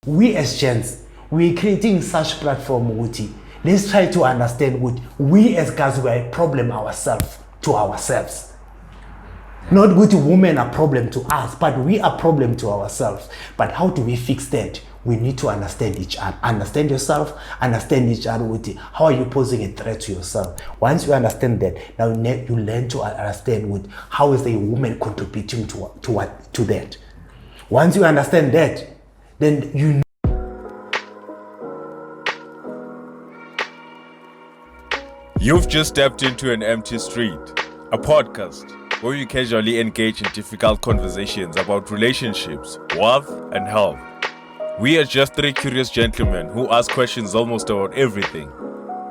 We as gents, we're creating such platform, Uti. Let's try to understand what we as guys we are a problem to ourselves. Not good women are problem to us, but we are problem to ourselves. But how do we fix that? We need to understand each other. Understand yourself, understand each other. How are you posing a threat to yourself? Once you understand that, now you learn to understand how is the woman contributing to that. Once you understand that, then you You've just stepped into an empty street, a podcast where we casually engage in difficult conversations about relationships, wealth, and health. We are just three curious gentlemen who ask questions almost about everything,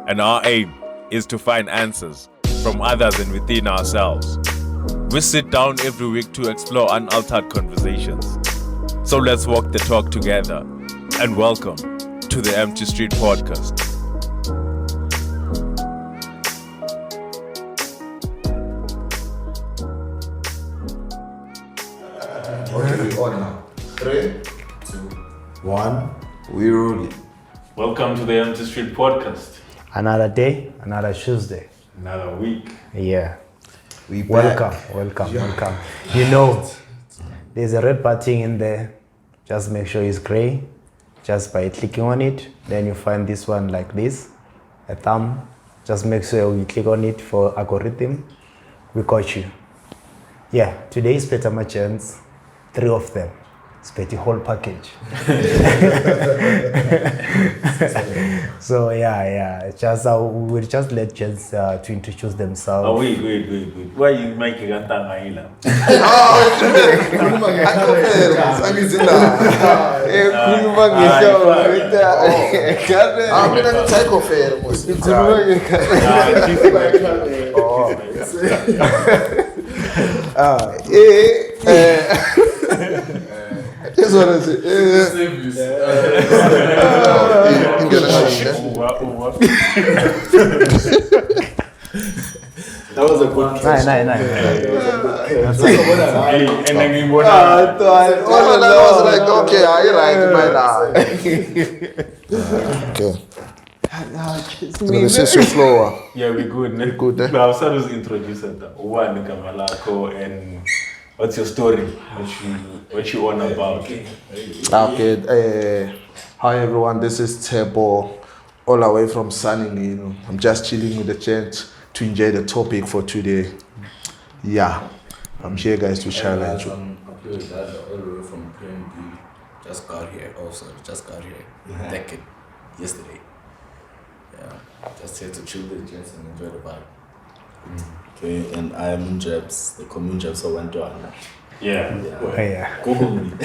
and our aim is to find answers from others and within ourselves. We sit down every week to explore unaltered conversations. So let's walk the talk together, and welcome to the Empty Street Podcast. Okay, we on now. 3, 2, 1. We rolling. Welcome to the Empty Street Podcast. another day, another Tuesday. Another week. Yeah. We Welcome. Yeah. You know, there's a red button in there. Just make sure it's gray. Just by clicking on it, then you find this one like this, a thumb. Just make sure you click on it for algorithm. We got you. Yeah, today is Peter Merchants, 3 of them. It's the whole package. So yeah. Just we'll just let gents to introduce themselves. Oh, wait. Why are you making a tangaila? That's what I say. That was a good Nice. And then you I was like, okay, are you right, Okay. This is your floor. Yeah, we're good. We're good, eh? But I'll start with introducing that. One Kamalako, and what's your story? What you on about? Okay. Hi everyone, this is Tshepo, all the way from Sandton. I'm just chilling with the chance to enjoy the topic for today. Yeah, I'm here, guys, to challenge you. Aphiwe, all the way from PNB. Just got here. Decade yesterday. Yeah, just here to chill with the gents and enjoy the vibe. Okay, and I am Njabs, the commune Njabs of Sandton. Yeah. Google me. No,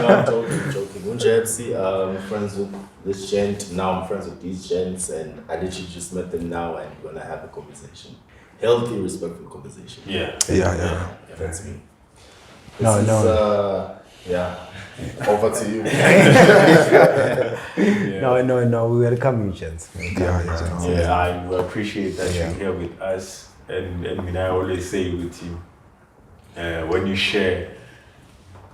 I'm joking. Njabs, I'm friends with this gent. Now I'm friends with these gents, and I literally just met them now, and we're gonna have a conversation. Healthy, respectful conversation. Yeah. Yeah. That's me. No. Over to you. No. We welcome you, gents. Yeah, I appreciate that you're here with us. And I mean, I always say with you, when you share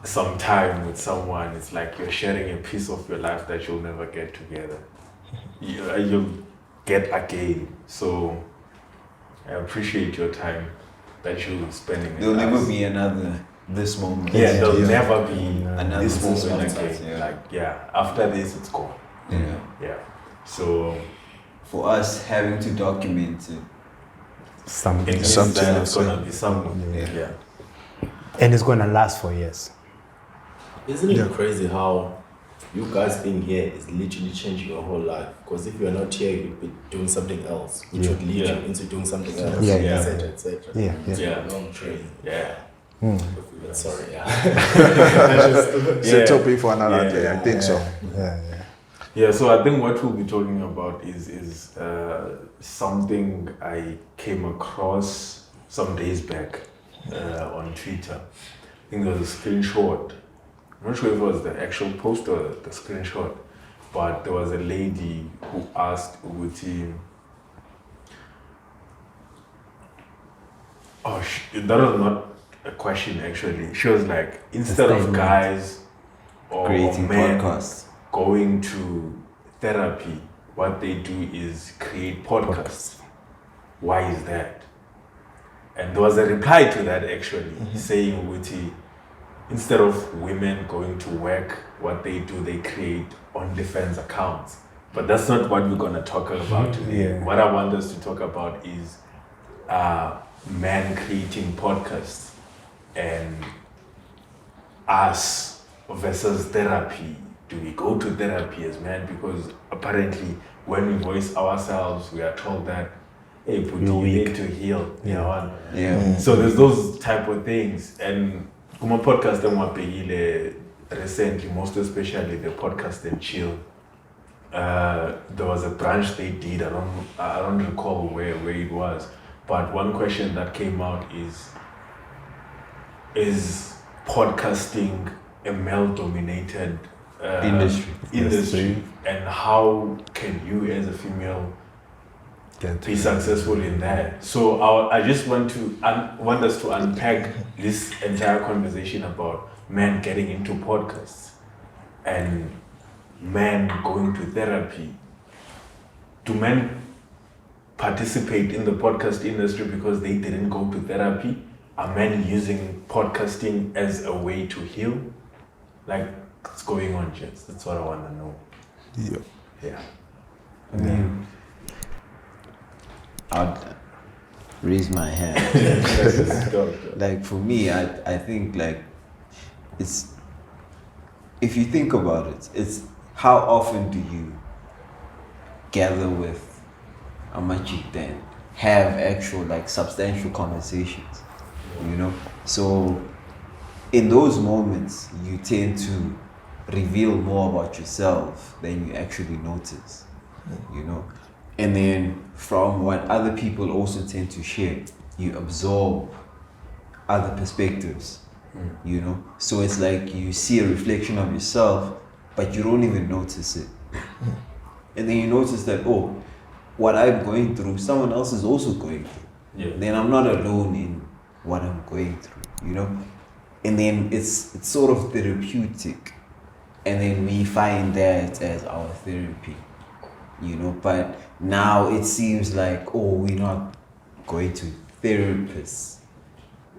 some time with someone, it's like you're sharing a piece of your life that you'll never get together. You'll get again. So I appreciate your time that you're spending with There'll us. never be another this moment. Yeah, there'll never be Another this moment moment, again. yeah. After this, it's gone. Yeah. So For us having to document it. Something. it means Something that it's else, gonna be something. Yeah. And it's gonna last for years. Isn't it crazy how you guys being here is literally changing your whole life? Because if you're not here, you'd be doing something else, which would lead you into doing something else, Yeah. etc. Yeah. Yeah. Long train. Yeah. Sorry, It's a topic for another day, I think so. Yeah, so I think what we'll be talking about is something I came across some days back on Twitter. I think there was a screenshot. I'm not sure if it was the actual post or the screenshot, but there was a lady who asked Uguti, that was not a question actually. She was like, instead of guys or Creating men podcasts. going to therapy, what they do is create podcasts. Why is that? And there was a reply to that actually, saying, Wuti, instead of women going to work, what they do, they create OnlyFans accounts. But that's not what we're going to talk about today. Yeah. What I want us to talk about is men creating podcasts and us versus therapy. Do we go to therapy as men? Because apparently when we voice ourselves, we are told that, hey, Puti, you need to heal. You know? Yeah. So there's those type of things. And Kuma podcast recently, most especially the podcast and chill. There was a branch they did. I don't recall where it was. But one question that came out is podcasting a male-dominated industry, and how can you as a female be successful in that? So I just want us to unpack this entire conversation about men getting into podcasts and men going to therapy. Do men participate in the podcast industry because they didn't go to therapy? Are men using podcasting as a way to heal? Like, what's going on, gents? That's what I want to know. Yeah. I mean, I'd raise my hand. Like for me, I think like it's, if you think about it, it's how often do you gather with Amajik then have actual like substantial conversations, you know? So in those moments, you tend to reveal more about yourself than you actually notice, you know? And then from what other people also tend to share, you absorb other perspectives, you know? So it's like you see a reflection of yourself, but you don't even notice it. And then you notice that, oh, what I'm going through, someone else is also going through. Yeah. Then I'm not alone in what I'm going through, you know? And then it's sort of therapeutic. And then we find that as our therapy, you know? But now it seems like, oh, we're not going to therapists.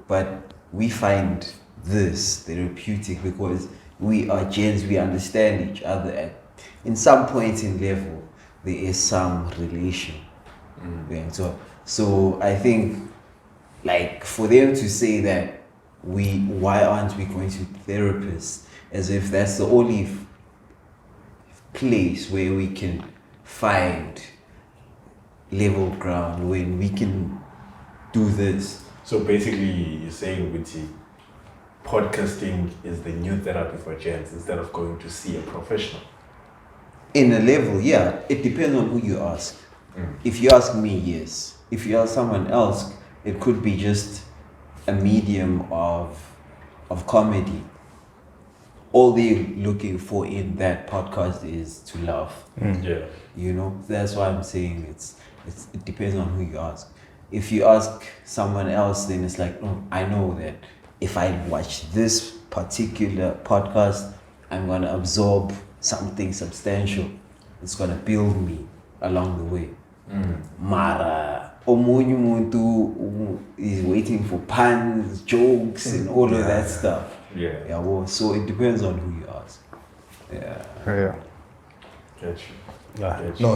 But we find this therapeutic because we are gens, we understand each other. In some point in level, there is some relation. So I think, like, for them to say that why aren't we going to therapists, as if that's the only place where we can find level ground when we can do this. So basically, you're saying, Witty, podcasting is the new therapy for gents instead of going to see a professional. In a level, yeah. It depends on who you ask. If you ask me, yes. If you ask someone else, it could be just a medium of comedy. All they're looking for in that podcast is to laugh. Yeah. You know, that's why I'm saying it depends on who you ask. If you ask someone else, then it's like, oh, I know that if I watch this particular podcast, I'm gonna absorb something substantial. It's gonna build me along the way. Mara, omunye umuntu is waiting for puns, jokes, and all of that stuff. Yeah. Well, so it depends on who you ask. Yeah. Get you. No.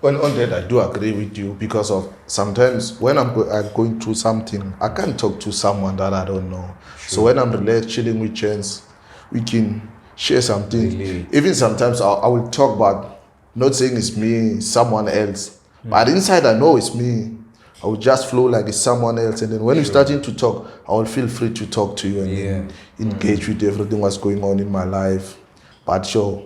On that, I do agree with you because of sometimes when I'm going through something, I can't talk to someone that I don't know. So when I'm relaxed, chilling with chance, we can share something. Really? Even sometimes I will talk about, not saying it's me, someone else. But inside I know it's me. I will just flow like it's someone else. And then when you're starting to talk, I will feel free to talk to you and then engage with everything what's going on in my life. But sure,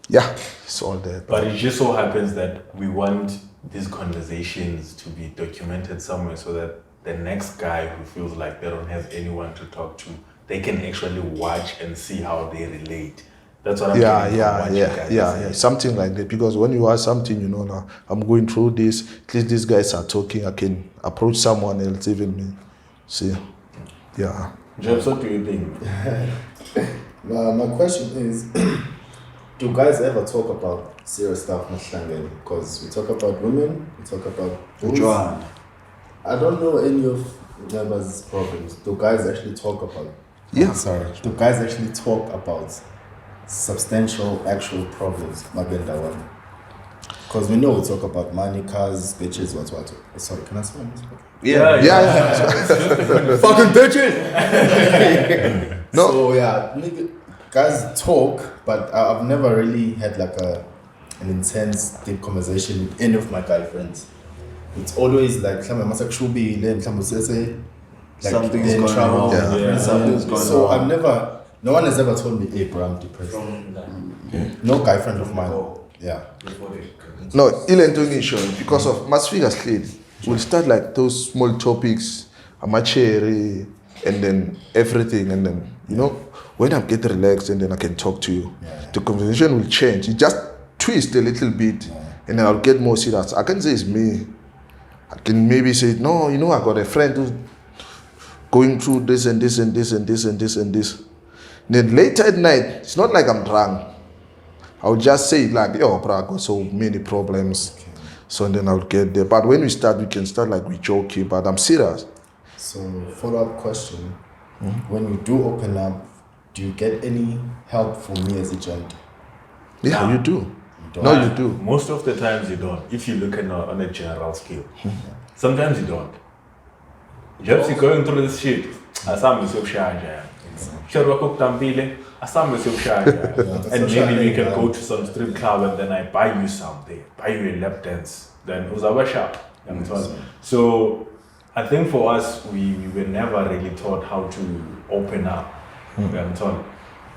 yeah, it's all there. But it just so happens that we want these conversations to be documented somewhere so that the next guy who feels like they don't have anyone to talk to, they can actually watch and see how they relate. That's what I'm getting from what you guys are saying. Something like that. Because when you ask something, you know, now I'm going through this, at least these guys are talking, I can approach someone else, even me. See, yeah. James, what do you think? My question is, do guys ever talk about serious stuff? Because we talk about women, we talk about booze. I don't know any of Njabulo's problems. Do guys actually talk about? Yeah. Do guys actually talk about substantial, actual problems? Because we know we talk about money, cars, bitches, what. Sorry, can I swear on this podcast? Yeah. Fucking bitches! No. So yeah, guys talk, but I've never really had like an intense, deep conversation with any of my guy friends. It's always like, Something's in going trouble. on. Yeah. Something's going So on. no one has ever told me, hey bro, I'm depressed. No guy friend of mine. Yeah. No, because of Masfiga Slade, we'll start like those small topics, amacheri, and then everything, and then, when I get relaxed and then I can talk to you, the conversation will change. It just twist a little bit, and then I'll get more serious. I can say it's me. I can maybe say, no, I got a friend who's going through this and this and this and this and this and this. Then later at night, it's not like I'm drunk. I'll just say like, yo, bro, I got so many problems. Okay. So then I'll get there. But when we can start like we joking, but I'm serious. So follow-up question. When you do open up, do you get any help from me as a gent? Yeah, Nah. you do. don't. No, you do. Most of the times you don't. If you look at on a general scale, sometimes you don't. Just going through this shit. Asam is and maybe we can go to some strip club and then I buy you something, buy you a lap dance. Then uzabasha. So I think for us, we were never really taught how to open up.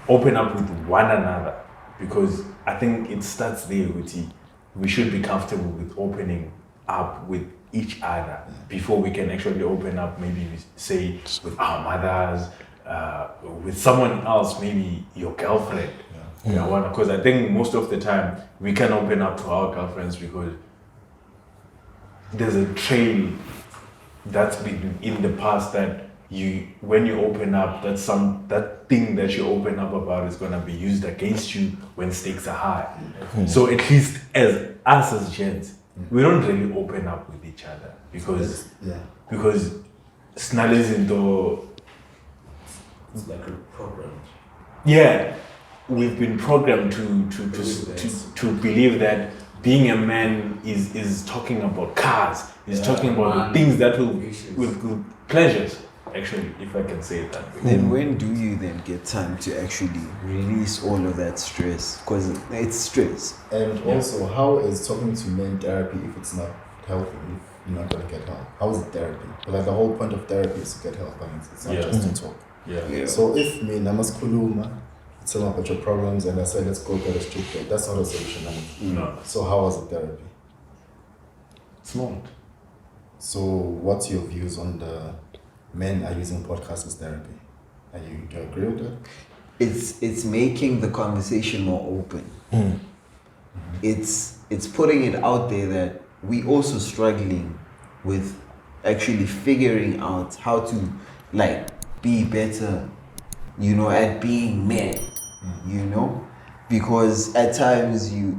Open up with one another, because I think it starts there with we should be comfortable with opening up with each other before we can actually open up, maybe say with our mothers, with someone else, maybe your girlfriend. Because I think most of the time we can open up to our girlfriends because there's a trail that's been in the past that when you open up, that thing that you open up about is gonna be used against you when stakes are high. So at least as us as gents, we don't really open up with each other because snarl into It's like a program. yeah, we've been programmed to believe that being a man is talking about cars, is talking about things that will with pleasures. Actually, if I can say it that way. Then when do you then get time to actually release all of that stress? Because it's stress. And also, how is talking to men therapy if it's not healthy, if you're not going to get help? How is it therapy? But like the whole point of therapy is to get help, and it's not just to talk. Yeah. So if me, Namaskuluma, tell me about your problems and I say, let's go get a strip club, that's not a solution. No. So how was it therapy? It's not. So what's your views on the men are using podcasts as therapy? Do you agree with that? It's making the conversation more open. It's putting it out there that we also struggling with actually figuring out how to like be better, at being men, because at times you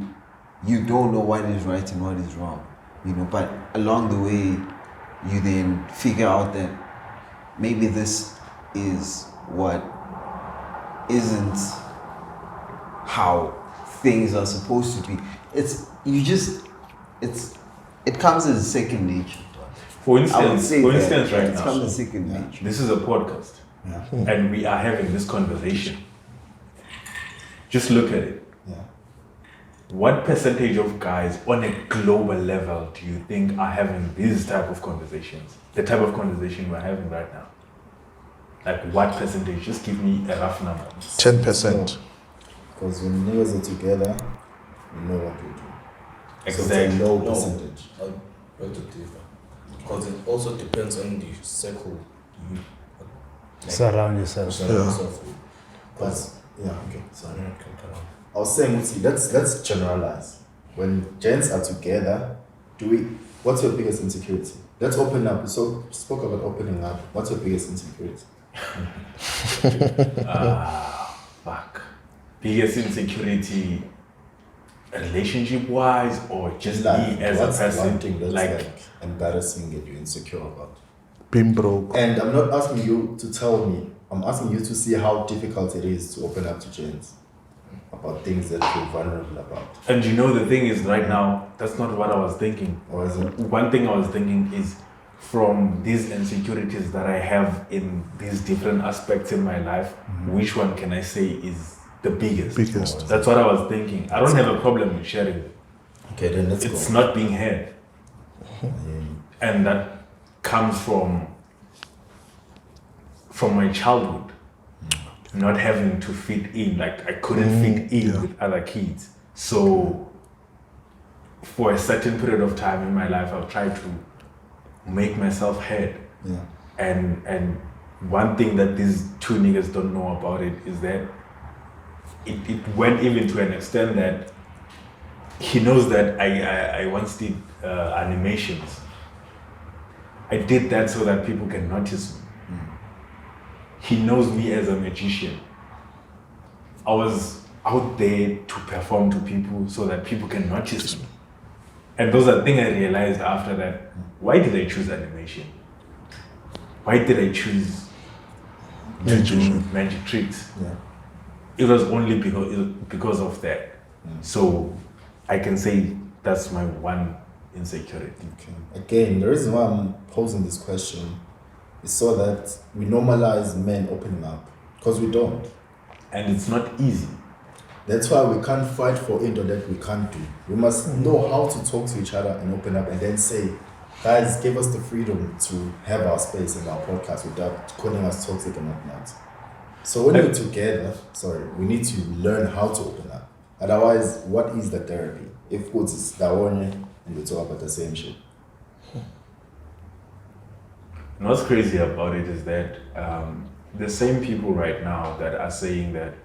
don't know what is right and what is wrong, but along the way you then figure out that maybe this is what isn't how things are supposed to be. It comes as a second nature. For I would instance, say that, right it now, comes as second nature. this is a podcast, and we are having this conversation. Just look at it. Yeah. What percentage of guys on a global level do you think are having these type of conversations? The type of conversation we're having right now. Like what percentage? Just give me a rough number. 10%. Because when niggas are together, you know what we do. So it's Exactly. a low No. percentage. I beg to differ. Because it also depends on the circle you Surround yourself. surround yourself with. Okay. Sorry, I can cut off. I was saying, see, let's generalize. When gents are together, what's your biggest insecurity? Let's open up. So spoke about opening up. What's your biggest insecurity? fuck, biggest insecurity, relationship-wise, or just me as a what's person? one thing that's like embarrassing that you're insecure about? Being broke. And I'm not asking you to tell me. I'm asking you to see how difficult it is to open up to gents about things that you're vulnerable about. And you know, the thing is, right now, that's not what I was thinking. Or is it? One thing I was thinking is, from these insecurities that I have in these different aspects in my life, which one can I say is the biggest? Biggest. That's what I was thinking. I don't have a problem with sharing it. Okay, then let's It's go. not being heard. And that comes from my childhood. Not having to fit in, like I couldn't fit in with other kids. So for a certain period of time in my life, I've tried to make myself heard. Yeah. And one thing that these two niggas don't know about it is that it went even to an extent that he knows that I once did animations. I did that so that people can notice me. He knows me as a magician. I was out there to perform to people so that people can notice me. And those are things I realized after that. Why did I choose animation? Why did I choose to do magic tricks? Yeah. It was only because of that. So I can say that's my one insecurity. Okay. Again, the reason why I'm posing this question is so that we normalize men opening up, because we don't. And it's not easy. That's why we can't fight for it or that we can't do. We must know how to talk to each other and open up and then say, guys, give us the freedom to have our space in our podcast without calling us toxic and whatnot. So when we're together, we need to learn how to open up. Otherwise, what is the therapy? If it's Dawonye and we talk about the same shit. And what's crazy about it is that the same people right now that are saying that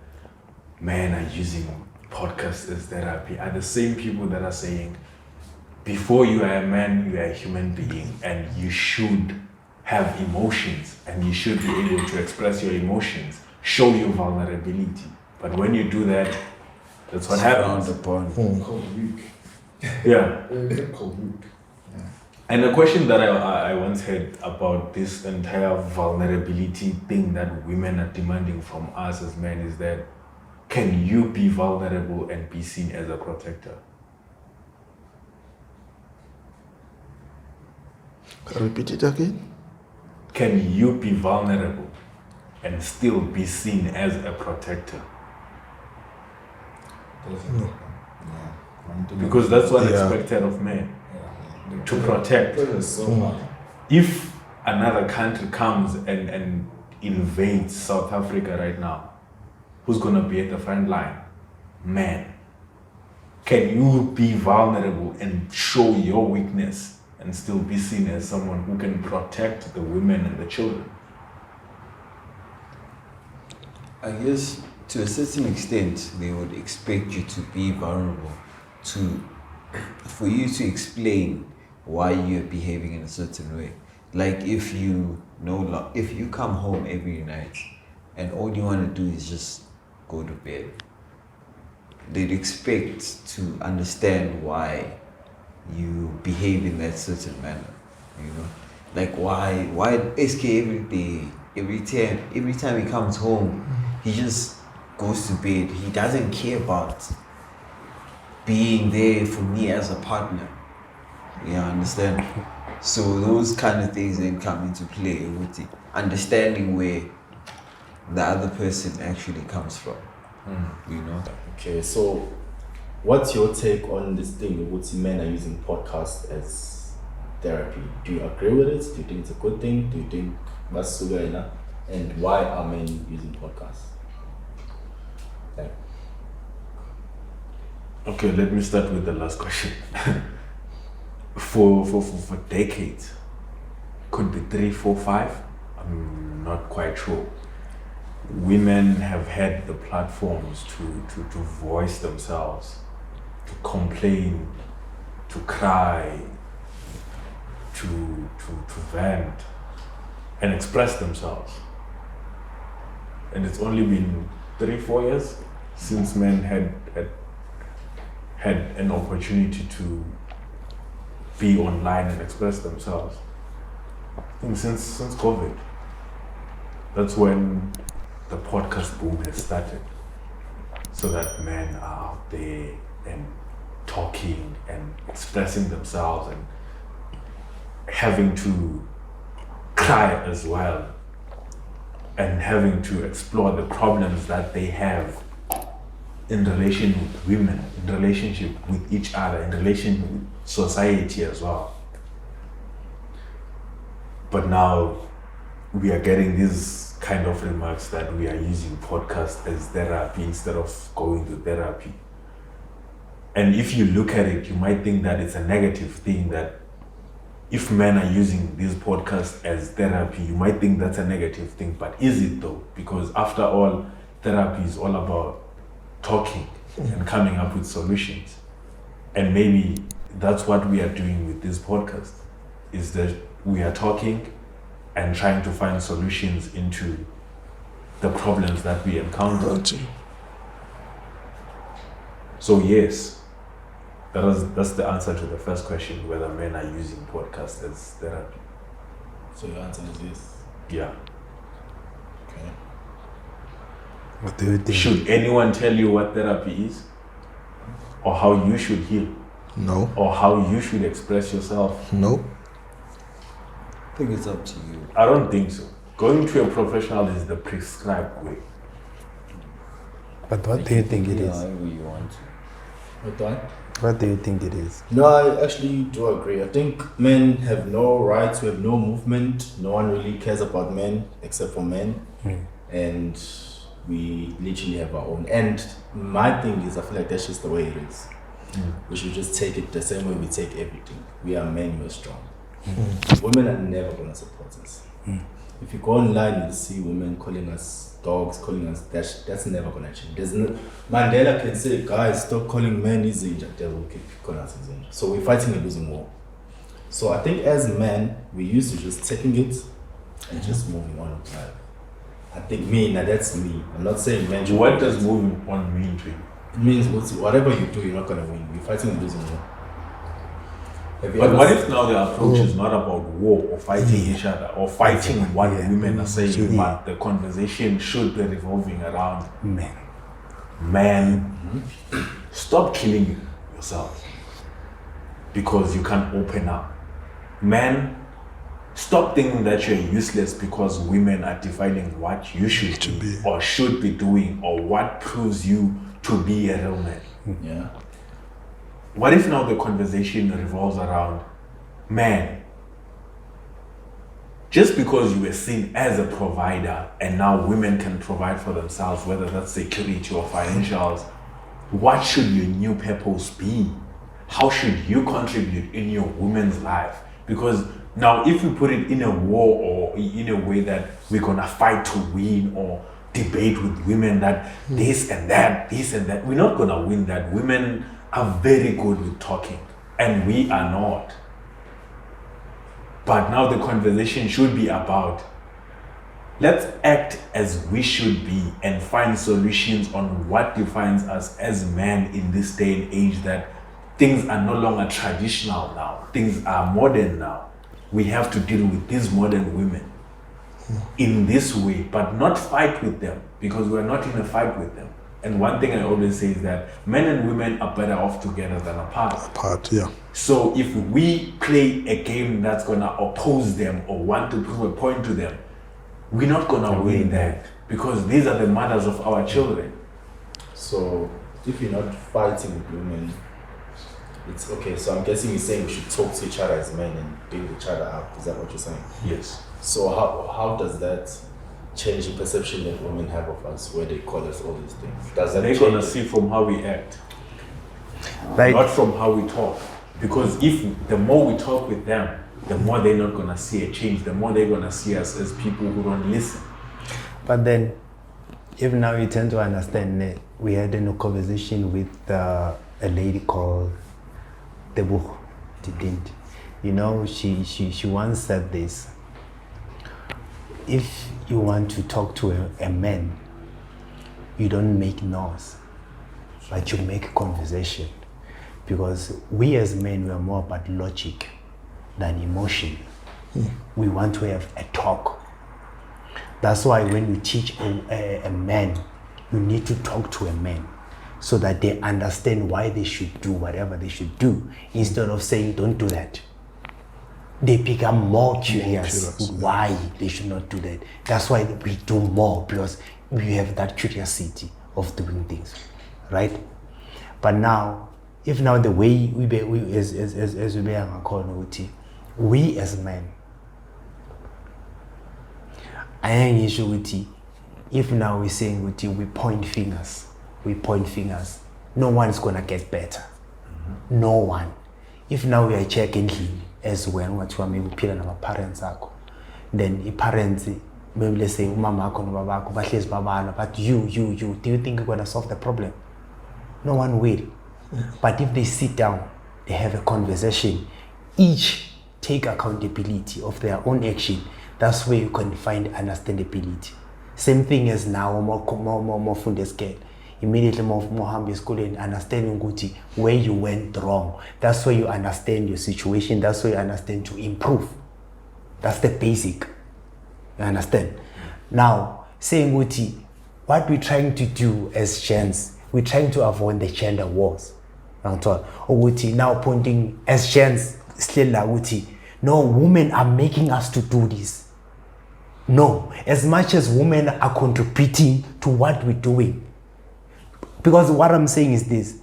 men are using podcasts as therapy are the same people that are saying, before you are a man, you are a human being and you should have emotions and you should be able to express your emotions, show your vulnerability. But when you do that, that's what happens. Yeah. And the question that I once had about this entire vulnerability thing that women are demanding from us as men is that, can you be vulnerable and be seen as a protector? Repeat it again. Can you be vulnerable and still be seen as a protector? Because that's what's expected of men, to protect. If another country comes and invades South Africa right now, who's gonna be at the front line? Man. Can you be vulnerable and show your weakness and still be seen as someone who can protect the women and the children? I guess to a certain extent, they would expect you to be vulnerable, for you to explain why you're behaving in a certain way. Like if you come home every night and all you want to do is just go to bed, they'd expect to understand why you behave in that certain manner, you know? Like why SK every time he comes home, he just goes to bed. He doesn't care about being there for me as a partner. You understand? So those kind of things then come into play with the understanding where the other person actually comes from. You know? Okay, so what's your take on this thing with men are using podcasts as therapy? Do you agree with it? Do you think it's a good thing? Do you think that's sugaina? And why are men using podcasts? Like, Okay, let me start with the last question. For decades, could be 3, 4, 5, I'm not quite sure. Women have had the platforms to voice themselves, to complain, to cry, to vent and express themselves. And it's only been 3-4 years since men had an opportunity to be online and express themselves. I think since COVID, that's when the podcast boom has started. So that men are out there and talking and expressing themselves and having to cry as well, and having to explore the problems that they have in relation with women, in relationship with each other, in relation with society as well. But now we are getting these kind of remarks that we are using podcast as therapy instead of going to therapy. And if you look at it, you might think that it's a negative thing, that if men are using these podcasts as therapy, you might think that's a negative thing. But is it though? Because after all, therapy is all about talking and coming up with solutions. And maybe that's what we are doing with this podcast, is that we are talking and trying to find solutions into the problems that we encounter. So yes, that's the answer to the first question, whether men are using podcasts as therapy. So your answer is yes. Yeah. Okay. What do you think? Should anyone tell you what therapy is? Or how you should heal? No. Or how you should express yourself? No. I think it's up to you. I don't think so. Going to a professional is the prescribed way. But what do you think it is? However you want to. What do I? What do you think it is? No, I actually do agree. I think men have no rights, we have no movement. No one really cares about men except for men. And we literally have our own. And my thing is, I feel like that's just the way it is. We should just take it the same way we take everything. We are men, we're strong. Women are never going to support us. If you go online, you'll see women calling us dogs, calling us, that's never going to change. There's no, Mandela can say, guys, stop calling men Izinja. They will keep calling us Izinja. So we're fighting a losing war. So I think as men, we used to just taking it and just moving on with life. I think that's me. I'm not saying men should. What does moving on mean to you? It means whatever you do, you're not going to win. We're fighting a losing war. But what if now the approach is not about war or fighting each other or fighting what women are saying, but the conversation should be revolving around Men. Man, stop killing yourself because you can't open up. Man, stop thinking that you're useless because women are defining what you should do or should be doing or what proves you to be a real man. Yeah. What if now the conversation revolves around, man, just because you were seen as a provider and now women can provide for themselves, whether that's security or financials, what should your new purpose be? How should you contribute in your woman's life? Because now if we put it in a war or in a way that we're gonna fight to win or debate with women that this and that, we're not gonna win that. Women are very good with talking and we are not. But now the conversation should be about, let's act as we should be and find solutions on what defines us as men in this day and age, that things are no longer traditional now, things are modern now. We have to deal with these modern women in this way, but not fight with them, because we're not in a fight with them. And one thing I always say is that men and women are better off together than apart. Yeah. So if we play a game that's gonna oppose them or want to prove a point to them, we're not gonna win that, because these are the mothers of our children. So if you're not fighting with women, it's okay. So I'm guessing you're saying we should talk to each other as men and build each other up. Is that what you're saying? Yes. So how does that change the perception that women have of us, where they call us all these things? Does that They're change? gonna see from how we act, Like, not from how we talk. Because if the more we talk with them, the more they're not gonna see a change, the more they're gonna see us as people who don't listen. but then, if now you tend to understand, we had a conversation with a lady called Njabulo, didn't? You know, she once said this: if you want to talk to a man, you don't make noise, but you make conversation. Because we as men, we are more about logic than emotion. We want to have a talk. That's why when you teach a man, you need to talk to a man so that they understand why they should do whatever they should do, instead of saying don't do that. They become more curious why they should not do that. That's why we do more, because we have that curiosity of doing things, right? But now, if now the way we as men, I am usually, if now we're saying we point fingers, no one's gonna get better. No one. If now we are checking him as well, what you are maybe peeling our parents, then the parents, maybe let's say mama but you, do you think you're gonna solve the problem? No one will. But if they sit down, they have a conversation, each take accountability of their own action, that's where you can find understandability. Same thing as now, more from scale. Immediately more humble school and understanding where you went wrong. That's where you understand your situation. That's where you understand to improve. That's the basic. You understand? Now, saying what we're trying to do as gents, we're trying to avoid the gender wars. Now pointing as gents, still no, women are making us to do this. No, as much as women are contributing to what we're doing. Because what I'm saying is this: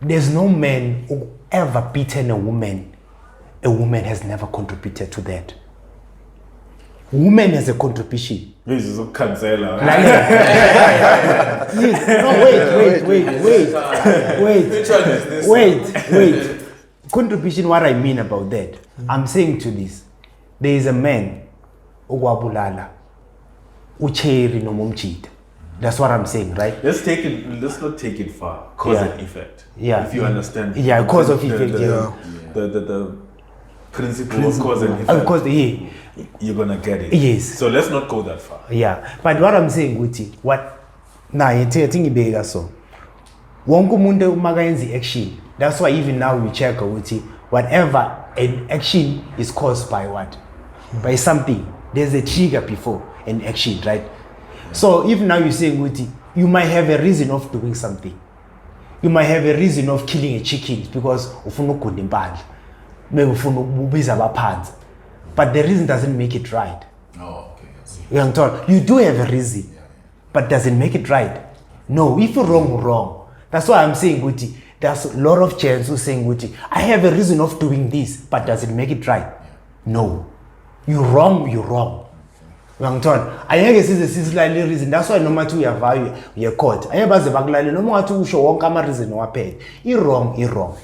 there's no man who ever beaten a woman. A woman has never contributed to that. Woman has a contribution. This is a canceller. Wait. Contribution, what I mean about that, I'm saying to this, there is a man, Ugwabulala, Ucheri no Mumchit. That's what I'm saying, right? Let's not take it far. Cause and effect. Yeah. If you understand. Yeah, cause of effect. The principle of cause and effect. You're gonna get it. Yes. So let's not go that far. Yeah. But what I'm saying, I think bigger so. Wonku munde umagayenzi action. That's why even now we check whatever an action is caused by what? By something. There's a trigger before an action, right? So if now you say you might have a reason of doing something. You might have a reason of killing a chicken because ufuna ukudimba. Maybe ufuna ubiza abaphansi. But the reason doesn't make it right. Oh, okay. You do have a reason, but does it make it right? No, if you're wrong, you're wrong. That's why I'm saying there's a lot of chance who saying I have a reason of doing this, but does it make it right? No. You're wrong. I guess it's a slightly reason. That's why no matter you have value, you're caught. I have a backline, no matter who show one reason or pay. You're wrong.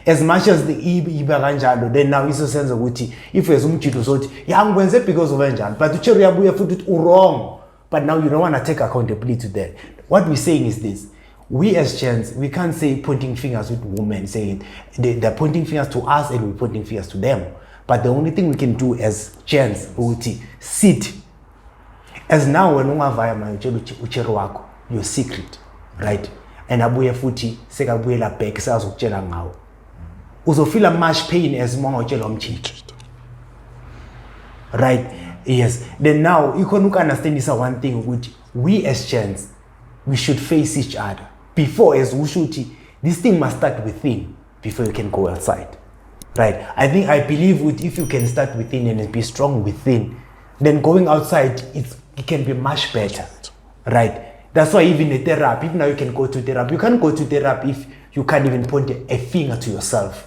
As much as the Ibaranjalo, then now it's a sense of if you're some chito so young Wednesday because of Anjan, but the cherry abuya put it wrong. But now you don't want to take accountability to that. What we're saying is this: we as gents, we can't say pointing fingers with women, saying they're pointing fingers to us and we're pointing fingers to them. But the only thing we can do as gents, sit. As now when your secret, right? And abuya futi sekabuya la back sazokutshela ngawo. Uzofeel much pain as more right? Yes. Then now you can understand this one thing which we as gents, we should face each other. Before as Ushuti, this thing must start within before you can go outside. Right? I believe if you can start within and be strong within, then going outside it can be much better. Right? That's why even a therapy, if now you can go to therapy, you can't go to therapy if you can't even point a finger to yourself.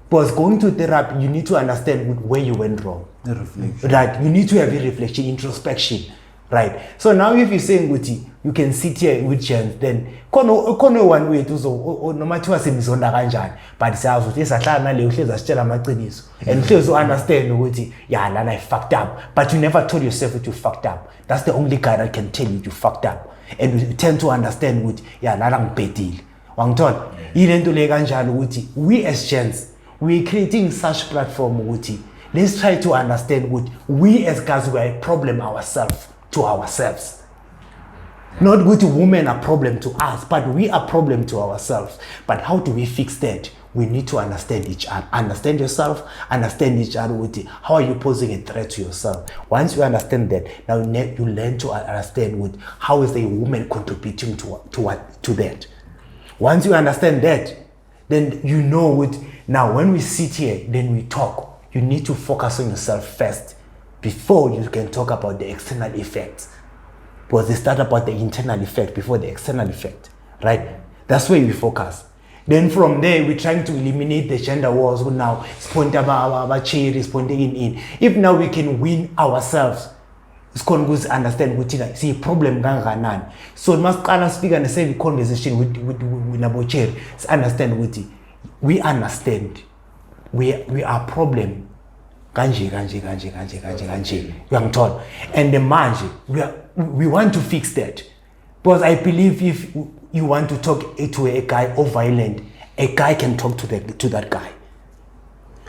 Because going to therapy, you need to understand where you went wrong. The reflection. Right. You need to have a reflection, introspection. Right. So now if you're saying you can sit here with chance, then kono one way to so no matter what seems on the but it's also this and so understand I fucked up. But you never told yourself that you fucked up. That's the only guy that can tell you fucked up. And you tend to understand we as gents, we're creating such platform let's try to understand we as guys, we are a problem to ourselves. Not good to women are problem to us, but we are problem to ourselves. But how do we fix that? We need to understand each other. Understand yourself, understand each other with it. How are you posing a threat to yourself? Once you understand that, now you learn to understand with how is a woman contributing to that. Once you understand that, then you know with now when we sit here, then we talk. You need to focus on yourself first before you can talk about the external effects. Because they start about the internal effect before the external effect, right? That's where we focus. Then from there, we're trying to eliminate the gender wars. Now, pointing in. If now we can win ourselves, it's going to understand what it see problem. So, must speak and say the conversation with about Cherry. Understand what it. We understand. We are problem. Ganje. And the magic, we want to fix that. Because I believe if you want to talk to a guy or violent, a guy can talk to that guy.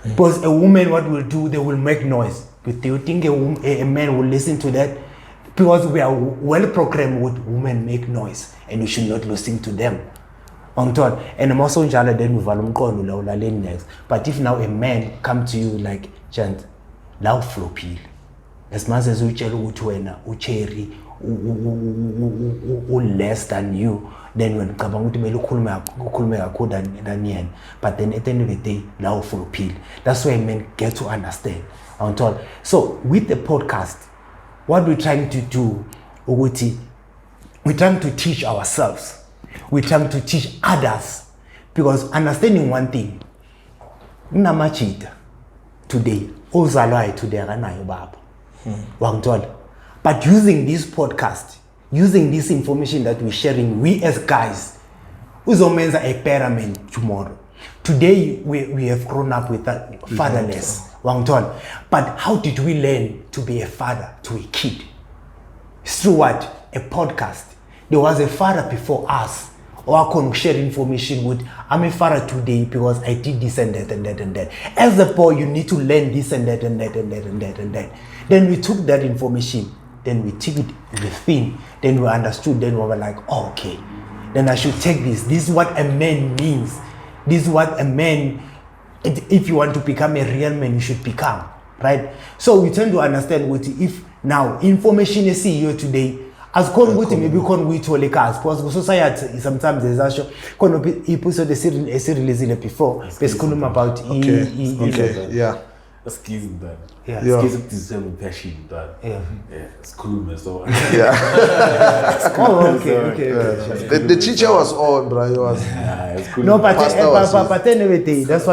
Because a woman, what will do, they will make noise. But do you think a man will listen to that? Because we are well programmed with women make noise, and you should not listen to them. And I'm also then we next. But if now a man come to you like, Chant, now floppy. As much as we tell Ucheri, less than you, then when but then at the end of the day, now floppy. That's why men get to understand. So with the podcast, what we're trying to do, we're trying to teach ourselves. We're trying to teach others. Because understanding one thing, Namachita today, Ozalai today, but using this podcast, using this information that we're sharing, we as guys, Uzomenza a parent tomorrow. Today we have grown up with that fatherless. But how did we learn to be a father to a kid? It's through what? A podcast. There was a father before us. Or I can share information with, I'm a father today because I did this and that and that and that. As a boy, you need to learn this and that and that and that and that and that. Then we took that information, then we took it within, then we understood, then we were like, oh, okay, then I should take this. This is what a man means. This is what a man, if you want to become a real man, you should become, right? So we tend to understand what if now information is here today, as con with maybe con with all the cars, because society sometimes there's actually people so they releasing before. Let's call them about yeah. Excuse that. Yeah. Excuse the same passion that. Yeah. It's cool, so. Yeah. Oh, okay. The teacher was on, bro. He was. Yeah, it's cool. No, but anyway, that's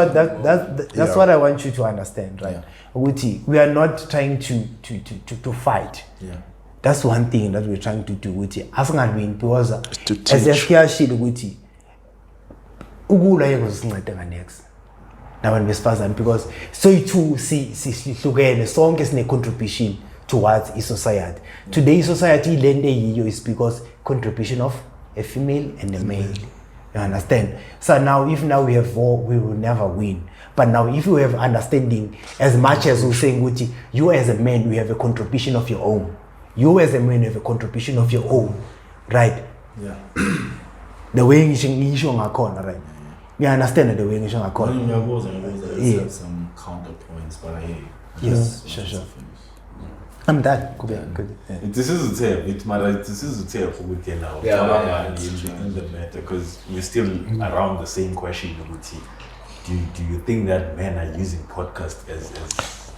what I want you to understand, right? Yeah. We are not trying to fight. Yeah. That's one thing that we're trying to do with it. As I mean, because as a scare shit with it, next. Now when we spasm because so you too see the song is a contribution towards a society. Today's society is because contribution of a female and a male. You understand? So now if now we have war, we will never win. But now if you have understanding, as much as we're saying with you as a man, you have a contribution of your own. You as a man have a contribution of your own, right? Yeah. The way you right? You understand the way you yeah. Some counterpoints, but I hear you. Yes, sure. I'm done. Good. Yeah. This is a tape. This is a tape for weekend now. In the matter, because we're still around the same question. Do you think that men are using podcast as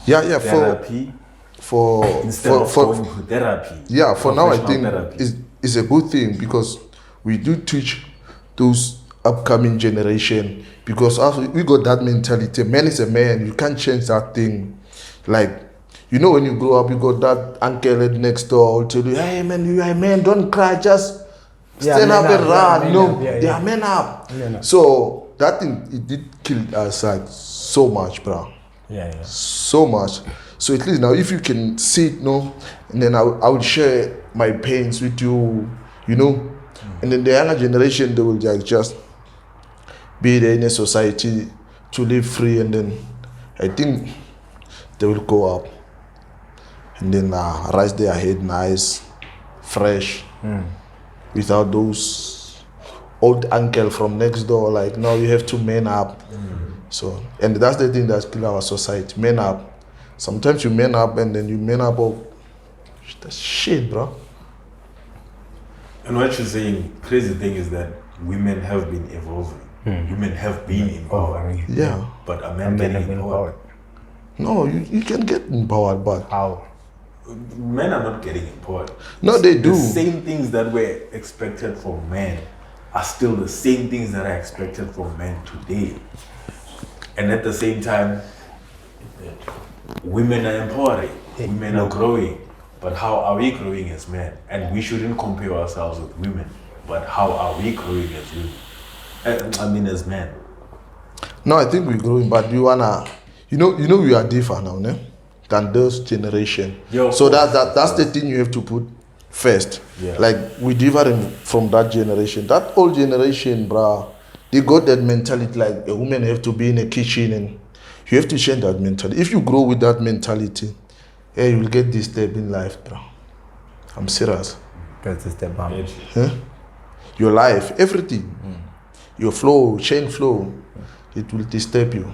therapy? For therapy. Yeah, for now I think it's a good thing because we do teach those upcoming generation because after we got that mentality, man is a man, you can't change that thing. Like, you know, when you grow up, you got that uncle next door will tell you, hey man, you are a man, don't cry, just stand up and run. Man up. So that thing, it did kill our side so much, bro. Yeah. So much. So at least now, if you can see it, and then I would share my pains with you, and then the younger generation, they will just be there in a society to live free, and then I think they will go up, and then rise their head nice, fresh, without those old uncle from next door. Like, no, you have to man up. So, and that's the thing that's killing our society. Man up. Sometimes you man up and then you man up. Oh, that's shit, bro. And what you're saying, crazy thing is that women have been evolving. Women have been empowered. Yeah. But are men getting empowered? No, you can get empowered, but How? Men are not getting empowered. no, they do. The same things that were expected from men are still the same things that are expected from men today. And at the same time, women are empowering, women are growing. But how are we growing as men? And we shouldn't compare ourselves with women. But how are we growing as women? As men. No, I think we're growing, but we wanna, we are different now, ne? Than this generation. Yeah, so that's the thing you have to put first. Yeah. Like we different from that generation. That old generation, bruh, they got that mentality like a woman have to be in a kitchen, and you have to change that mentality. If you grow with that mentality, hey, you will get disturbed in life, bro. I'm serious. That's a step back. Huh? Your life, everything, your flow, chain flow, it will disturb you.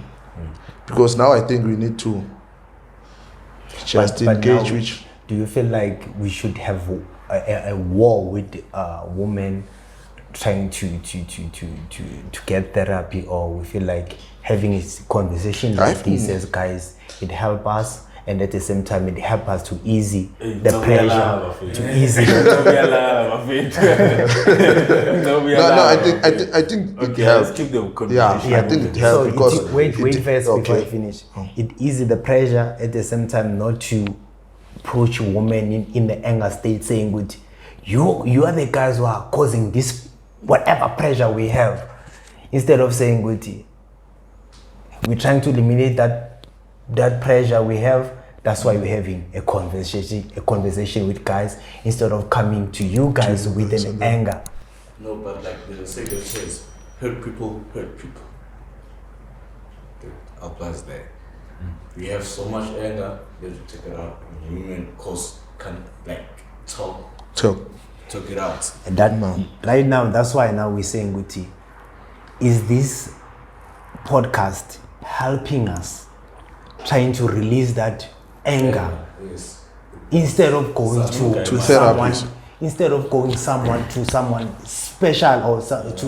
Because now I think we need to just engage now, with. Do you feel like we should have a war with women trying to get therapy, or we feel like having a conversation like this as guys, it help us, and at the same time it help us to ease the pressure, to ease Don't be alive, Don't be alive. I think it Okay, helps. let's keep the conversation. Yeah, I think it helps because wait first before I okay. finish. It eases the pressure, at the same time not to approach women in the anger state, saying, "Good, you are the guys who are causing this whatever pressure we have." Instead of saying, "Good, we're trying to eliminate that pressure we have. That's why we're having a conversation with guys instead of coming to you guys with an anger." No, but like the second says, hurt people. It applies there. We have so much anger, we have to take it out. Women, can like talk it out. And that right now, that's why now we're saying, Guti, is this podcast helping us trying to release that anger Yes. instead of going to someone, therapies. instead of going to someone special or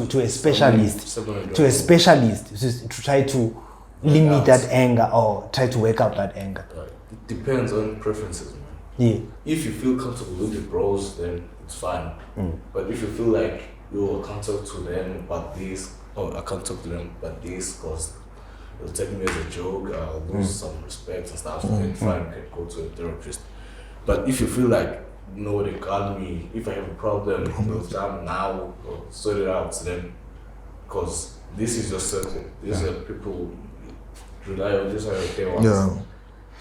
to a specialist, to a specialist to try to limit that anger or try to wake up that anger. It depends on preferences, man. Yeah. If you feel comfortable with the bros, then it's fine. But if you feel like I can't talk to them but this, or I can't talk to them but this, because it'll take me as a joke, I'll lose some respect and stuff, then fine, you can go to a therapist. But if you feel like, no, they call me, if I have a problem, they'll come now, or sort it out, then, because this is your circle, these are people rely on, these are their ones. Yeah.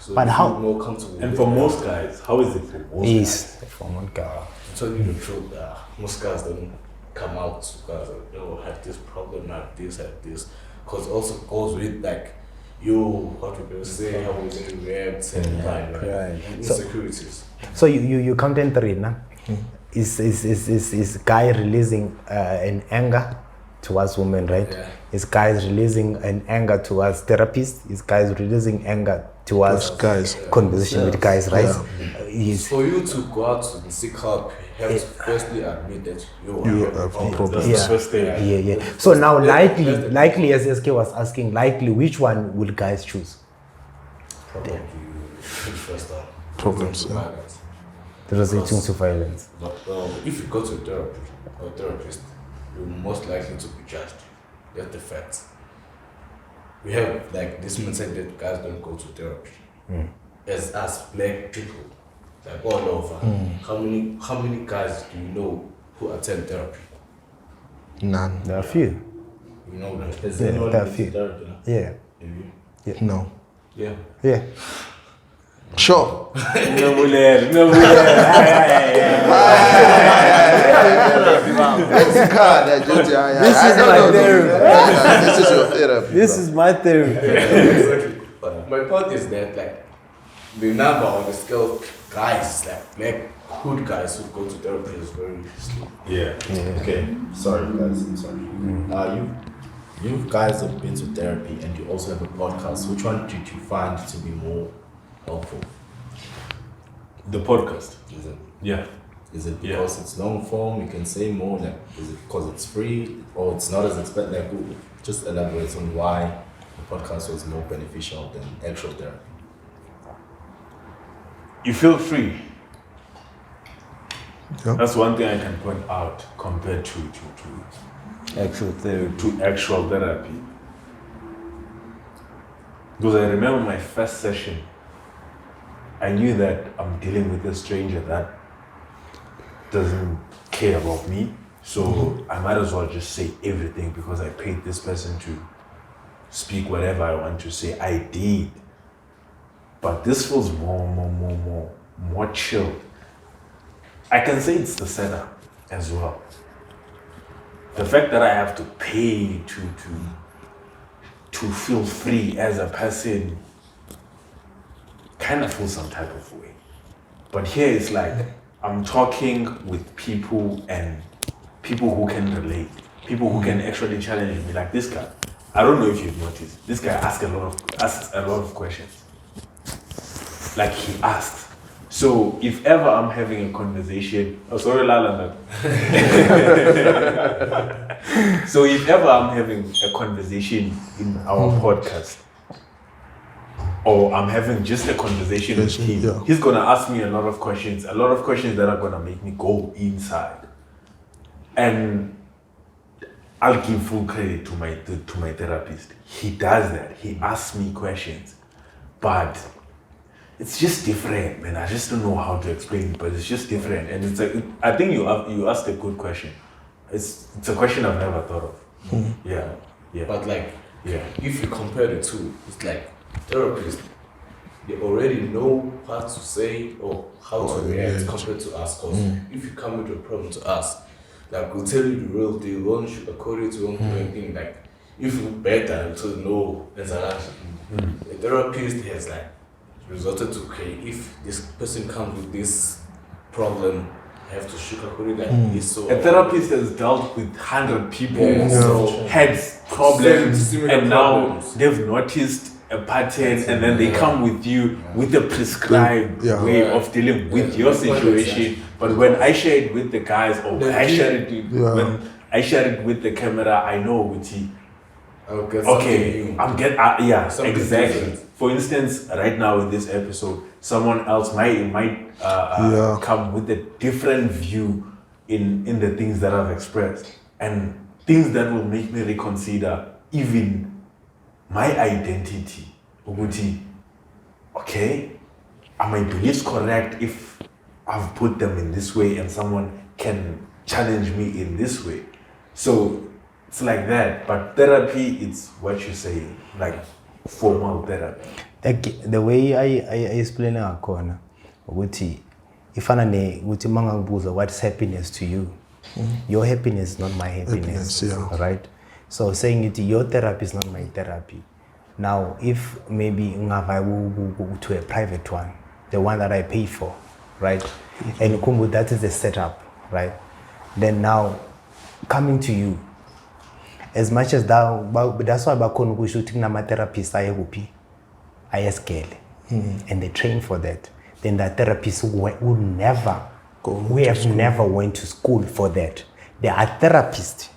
So But you how- feel more comfortable. And with for them. most guys, how is it for most guys? Yes. For one guy. To tell you the truth, most guys don't come out because they will have this problem, have this. Because also goes with like, what people say, how we going to react, and Right. insecurities. So you content three, nah? Is guy releasing an anger towards women, right? Yeah. Is guys releasing an anger towards therapists? Is guys releasing anger towards Guys. conversation with guys, right? Yes. For you to go out and seek help, you have to firstly admit that you have a problem. That's Yeah. the first thing. Yeah. So now likely as SK was asking, likely which one will guys choose? Probably first up. Problems, yeah. There was a to violence. But if you go to a therapist, you're most likely to be judged. That's the fact. We have like this mindset that guys don't go to therapy. As black people, like all over. How many guys do you know who attend therapy? None. There are few. You know them. Yeah, there are few. Yeah. No. Yeah. Sure. Njabulo. This is my therapy. This is your therapy. This is my theory. Exactly. But my point is that like the number on the scale of guys, like black hood guys who go to therapy is very slow. Yeah. Okay, sorry guys, I'm sorry. You guys have been to therapy and you also have a podcast. Which one did you find to be more helpful? The podcast. Is it? Yeah. Is it because it's long form, you can say more? Like, is it because it's free or it's not as expensive? Like, just elaborate on why the podcast was more beneficial than actual therapy. You feel free. Yeah. That's one thing I can point out compared to Actual therapy. actual therapy. Because I remember my first session, I knew that I'm dealing with a stranger that doesn't care about me. So I might as well just say everything because I paid this person to speak whatever I want to say. I did. But this feels more chilled. I can say it's the setup as well. The fact that I have to pay to feel free as a person kind of feels some type of way. But here it's like I'm talking with people and people who can relate, people who can actually challenge me. Like this guy, I don't know if you've noticed, this guy asks a lot of questions. Like he asks. So if ever I'm having a conversation, so if ever I'm having a conversation in our podcast, or I'm having just a conversation with him, he's gonna ask me a lot of questions that are gonna make me go inside. And I'll give full credit to my therapist. He does that. He asks me questions, but it's just different, man. I just don't know how to explain it, but it's just different. And it's like, I think you asked a good question. It's a question I've never thought of. Yeah. But like, if you compare the two, it's like therapists, they already know what to say or how to react compared to us. Because if you come with a problem to us, like we'll tell you the real deal, won't sugarcoat it, won't do anything. Like, if you better to know there's a therapist has like resorted to, okay, if this person comes with this problem, I have to sugarcoat it like this. So a therapist has dealt with 100 people who had problems, and now they've noticed a pattern, and then they come with you with a prescribed way of dealing with your situation. But when I share it with the guys, or when I share it with the camera, I know okay, exactly. Different. For instance, right now in this episode, someone else might come with a different view in the things that I've expressed, and things that will make me reconsider even my identity. Okay, are my beliefs correct if I've put them in this way and someone can challenge me in this way? So it's like that. But therapy, it's what you say, like formal therapy. The way I explain it, corner, if what's happiness to you, your happiness is not my happiness, right? So saying it, your therapy is not my therapy. Now, if maybe I will go to a private one, the one that I pay for, right? And Kumbu, that is the setup, right? Then now, coming to you, as much as that's why Bakonu shooting na therapist I scale, and they train for that. Then the therapists who never went to school for that. There are therapists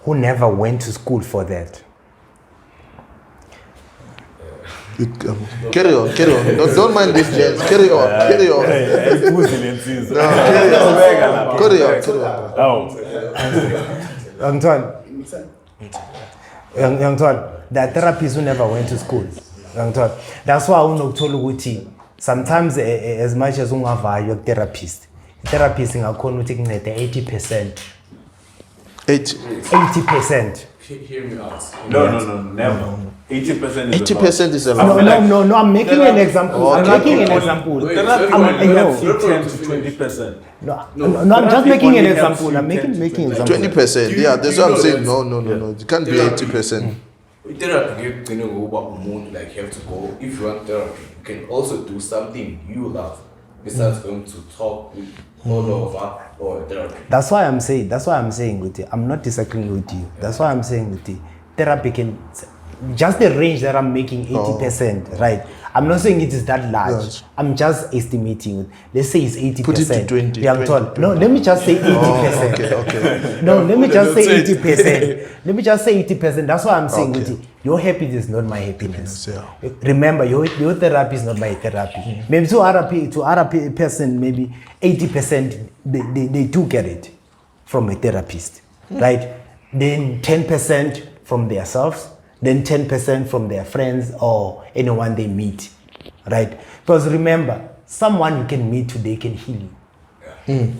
who never went to school for that. Carry on. Don't mind this, gents. Carry on. Carry on. Young there are therapists who never went to school. That's why I told you sometimes as much as you have your therapist are taking 80%. 80%. Hear me out. No, never. 80% is a lot. No, I'm making an example. I'm making an example. I'm 10 to 20%. No, I'm just making an example. I'm making an example. 20%, yeah, that's what I'm saying. No. It can't be 80%. Therapy, like you have to go. If you want therapy, you can also do something you love. besides going to talk with all over or therapy? That's why I'm saying with you. I'm not disagreeing with you. That's why I'm saying with you. Therapy can just the range that I'm making 80%, right? I'm not saying it is that large. Yes. I'm just estimating. Let's say it's 80%. Put it to 20. Yeah, I'm told. No, let me just say 80%. Okay. No, let me just say 80%. Let me just say 80%. That's why I'm saying with you. Your happiness is not my happiness. Yeah. Remember, your therapy is not my therapy. Maybe to other person, maybe 80% they do get it from a therapist, right? Then 10% from themselves, then 10% from their friends or anyone they meet, right? Because remember, someone you can meet today can heal you.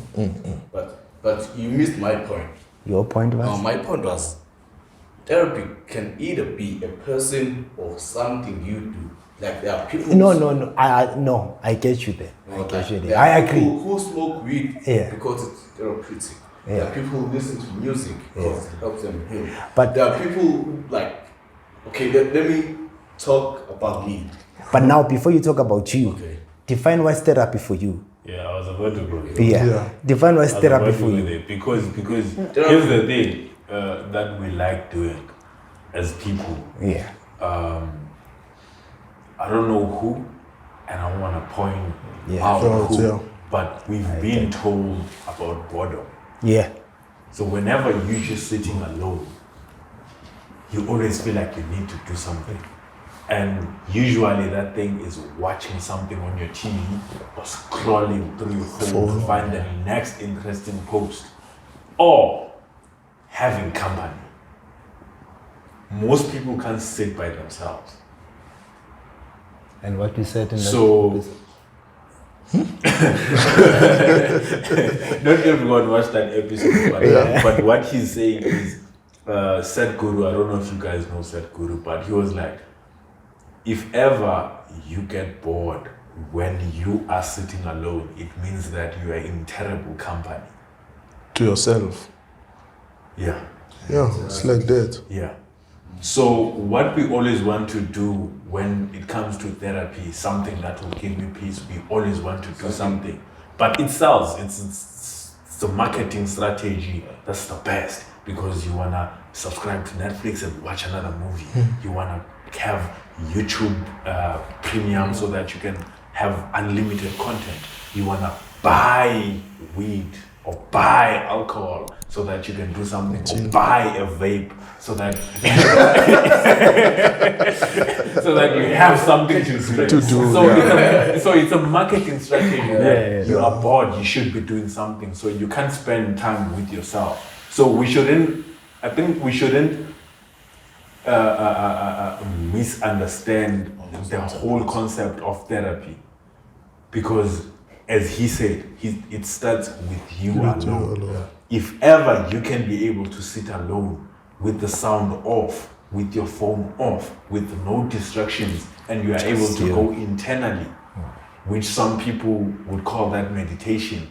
But you missed my point. Your point was? My point was, therapy can either be a person or something you do. Like there are people. No. I get you there. There I are agree. people who smoke weed Yeah. because it's therapeutic. Yeah. There are people who listen to music because it helps them heal. But- there are people who okay, let me talk about me. But now, before you talk about you, Okay. define what's therapy for you. Yeah, I was about to go there. Yeah. Define what's I was therapy about to for go you. there because here's the thing that we like doing as people. Yeah. I don't know who, and I want to point Yeah. out who, Yeah. but we've been told about boredom. Yeah. So whenever you're just sitting alone, you always feel like you need to do something. And usually that thing is watching something on your TV or scrolling through your phone to find the next interesting post or having company. Most people can't sit by themselves. And what we said in So, not everyone watched that episode, but what he's saying is, Seth Guru, I don't know if you guys know Seth Guru, but he was like, if ever you get bored when you are sitting alone, it means that you are in terrible company. To yourself. Yeah. Yeah, it's like that. Yeah. So what we always want to do when it comes to therapy, something that will give me peace, we always want to do something. But it sells. It's a marketing strategy that's the best because you want to subscribe to Netflix and watch another movie. You want to have YouTube premium so that you can have unlimited content. You want to buy weed or buy alcohol so that you can do something, or buy a vape so that so that you have something to do. So it's a marketing strategy. You are bored, you should be doing something. So you can't spend time with yourself. So I think we shouldn't misunderstand the whole concept of therapy, because as he said, it starts with you alone. If ever you can be able to sit alone with the sound off, with your phone off, with no distractions, and you are able to go internally, which some people would call that meditation,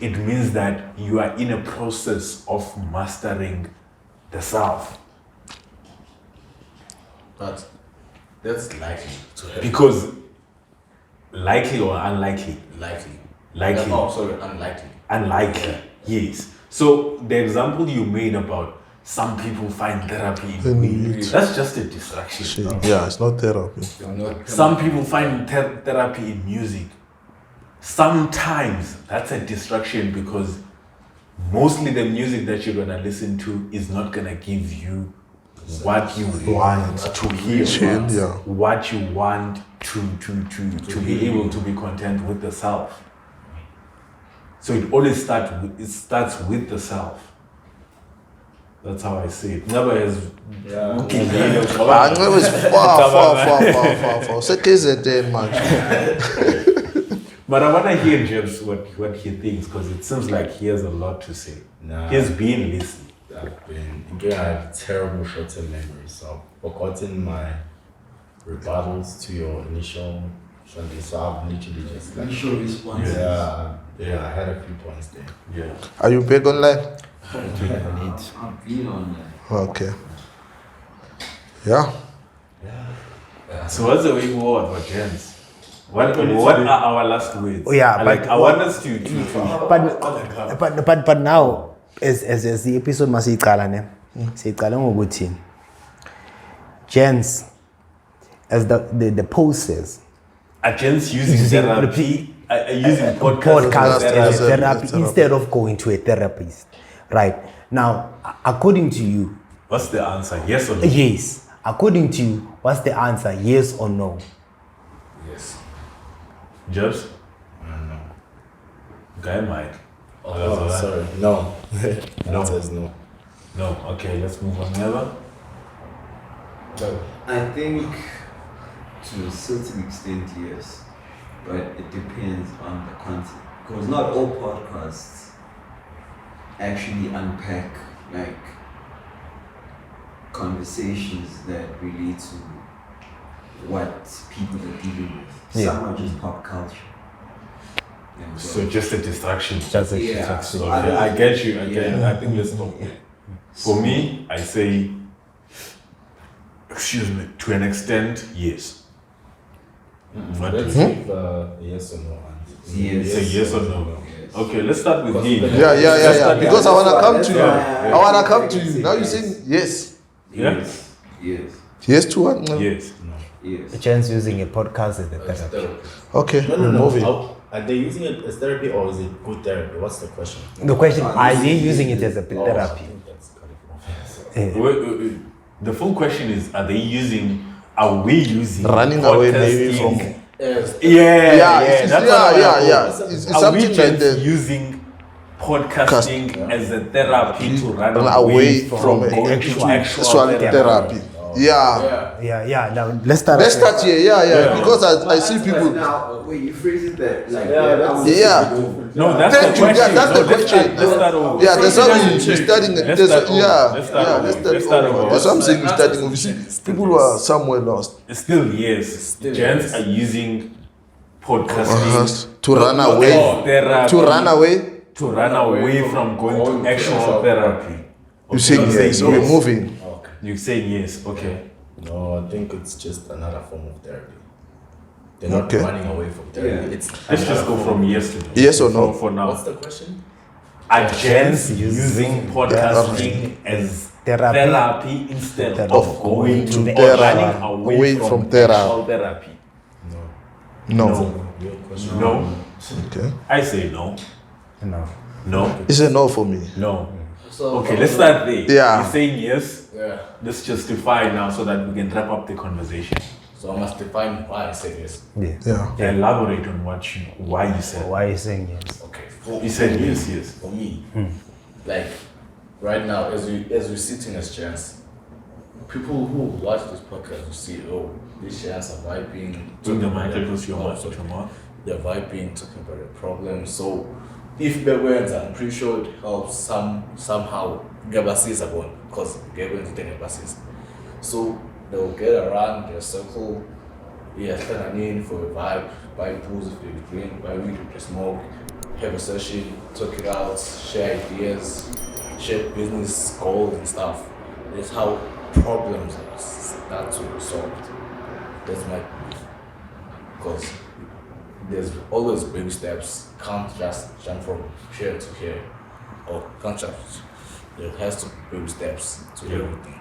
it means that you are in a process of mastering the self. But that's likely to happen. Because likely or unlikely? Likely. Likely. Oh, sorry, unlikely. Unlikely, yes. So the example you made about some people find therapy in weed, that's just a distraction. Yeah, it's not therapy. Some people find therapy in music. Sometimes that's a distraction because mostly the music that you're gonna listen to is not gonna give you what you want to hear, what you want to be able to be content with the self. So it always starts with the self. That's how I see it. Never is. I know it's far. So KZN, man. But I want to hear James what he thinks, because it seems like he has a lot to say. Nah. He's been listening. I have terrible short-term memories, so I've forgotten my rebuttals to your initial Sunday, so I've literally just Initial response. Yeah, I had a few points there. Yeah. Are you back online? I've been on that. Okay. Yeah. So what's the way forward for James? What are our last words? Oh, yeah, I want us to but now as the episode masiyiqala ne siyiqala ngokuthi gents as the post says are gents using therapy using podcast as a therapy instead of going to a therapist, right? Now according to you, what's the answer? Yes or no? yes, according to you, what's the answer? Yes or no? Yes. Jobs? No. Guy Mike? Oh, sorry. No. No. Says no. No. Okay, let's move on. Never? I think to a certain extent, yes, but it depends on the content. Because not all podcasts actually unpack like conversations that relate to what people are dealing with. Yeah. Some are just pop culture. And So just a distraction. Just a yeah, distraction. so Okay, I get you. Yeah. I think let's stop there. For me, I say, excuse me, to an extent, yes. What do you Let's say? give yes or no answer. Yes. Say yes or no? Yes. Okay, let's start with him. Yeah. Because I wanna come to you. Yeah. I wanna come to you. Now you're saying yes. Yes. Yes. Yes to what? Yes. Yes. Chance using a podcast as the therapy. Okay, No. we're moving. Are they using it as therapy or is it good therapy? What's the question? The question: are they using it as a I therapy? think that's kind of obvious. Wait. The full question is: are we using Running away maybe podcasting? from. Yeah. It's That's what I wanna go. It's Are we something like just that. using podcasting as a therapy to run Away away from going actual to actual therapy. Yeah. Yeah. Now let's start. Let's start here. Yeah. Because I see people. Now, wait, you phrase it that like Yeah. No, that's Thank the you. question. Yeah, that's the No, let's question. start- let's start over. Yeah, there's something we're studying. Let's start over. Let's start over. Let's Start over. over. There's something we're studying. over. You see, people who are somewhere lost. Still yes. Gents are using podcasting To run away. therapy, To run away. to run away from going to actual therapy. You saying Okay, yes. We're moving. Okay. You saying yes? Okay. No, I think it's just another form of therapy. They're not Okay. running away from therapy. Yeah. It's Let's just go from yes to no. Yes or no? For now. What's the question? Are gents using podcasting as therapy instead of going to the or therapy. running Away away from from therapy. actual therapy? No. Real question. No. Okay. I say no. No. No. It's a no for me. No. So Okay, let's start there. Yeah. You're saying yes. Yeah. Let's justify now so that we can wrap up the conversation. So I must define why I said yes. Yeah. Yeah. Elaborate on why you said. Why are you saying yes? Okay. You said yes, yes. For me, like right now, as we sitting as chance, people who watch this podcast will see, oh, these chance are vibing. Took the talking about mic close to your their- mouth, to your mouth. They're vibing, talking about their problems. So if Begwens, I'm pretty sure it helps somehow Gabasis are going because Begwens take Gabasis. So they'll get around their circle, stand in for a vibe, buy booze if they drink, buy weed if they smoke, have a session, talk it out, share ideas, share business goals and stuff. That's how problems start to be solved. That's my because there's always baby steps. Can't just jump from here to here, or can't just. There has to be baby steps to everything.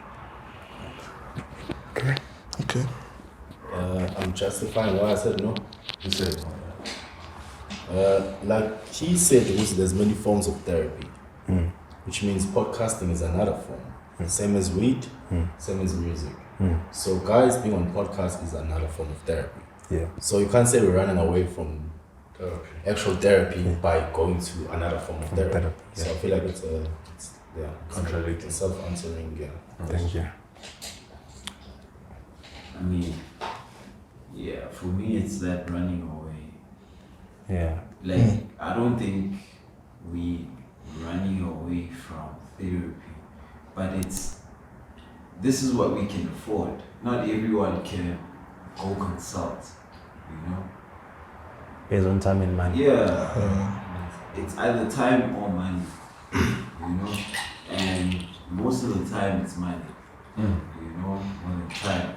Okay. I'm justifying why I said no. You said Like he said, there's many forms of therapy, which means podcasting is another form. Same as weed, same as music. So guys being on podcast is another form of therapy. Yeah. So you can't say we're running away from actual therapy by going to another form of therapy. therapy, So I feel like it's Contradicting. self-answering. Yeah. Thank you. I mean, yeah, for me it's that running away. Yeah. Like, I don't think we running away from therapy, but this is what we can afford. Not everyone can go consult, you know? Based on time and money. Yeah. It's either time or money, you know? And most of the time it's money, you know, more than time.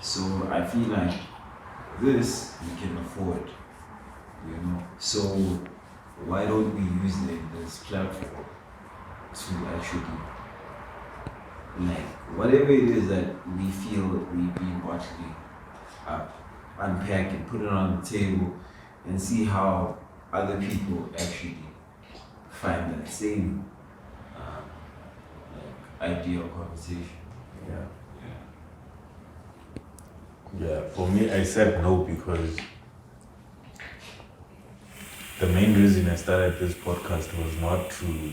So I feel like this we can afford, you know. So why don't we use this platform to actually, like, whatever it is that we feel we've been bottling up, unpack and put it on the table and see how other people actually find that same ideal conversation. Yeah, for me, I said no because the main reason I started this podcast was not to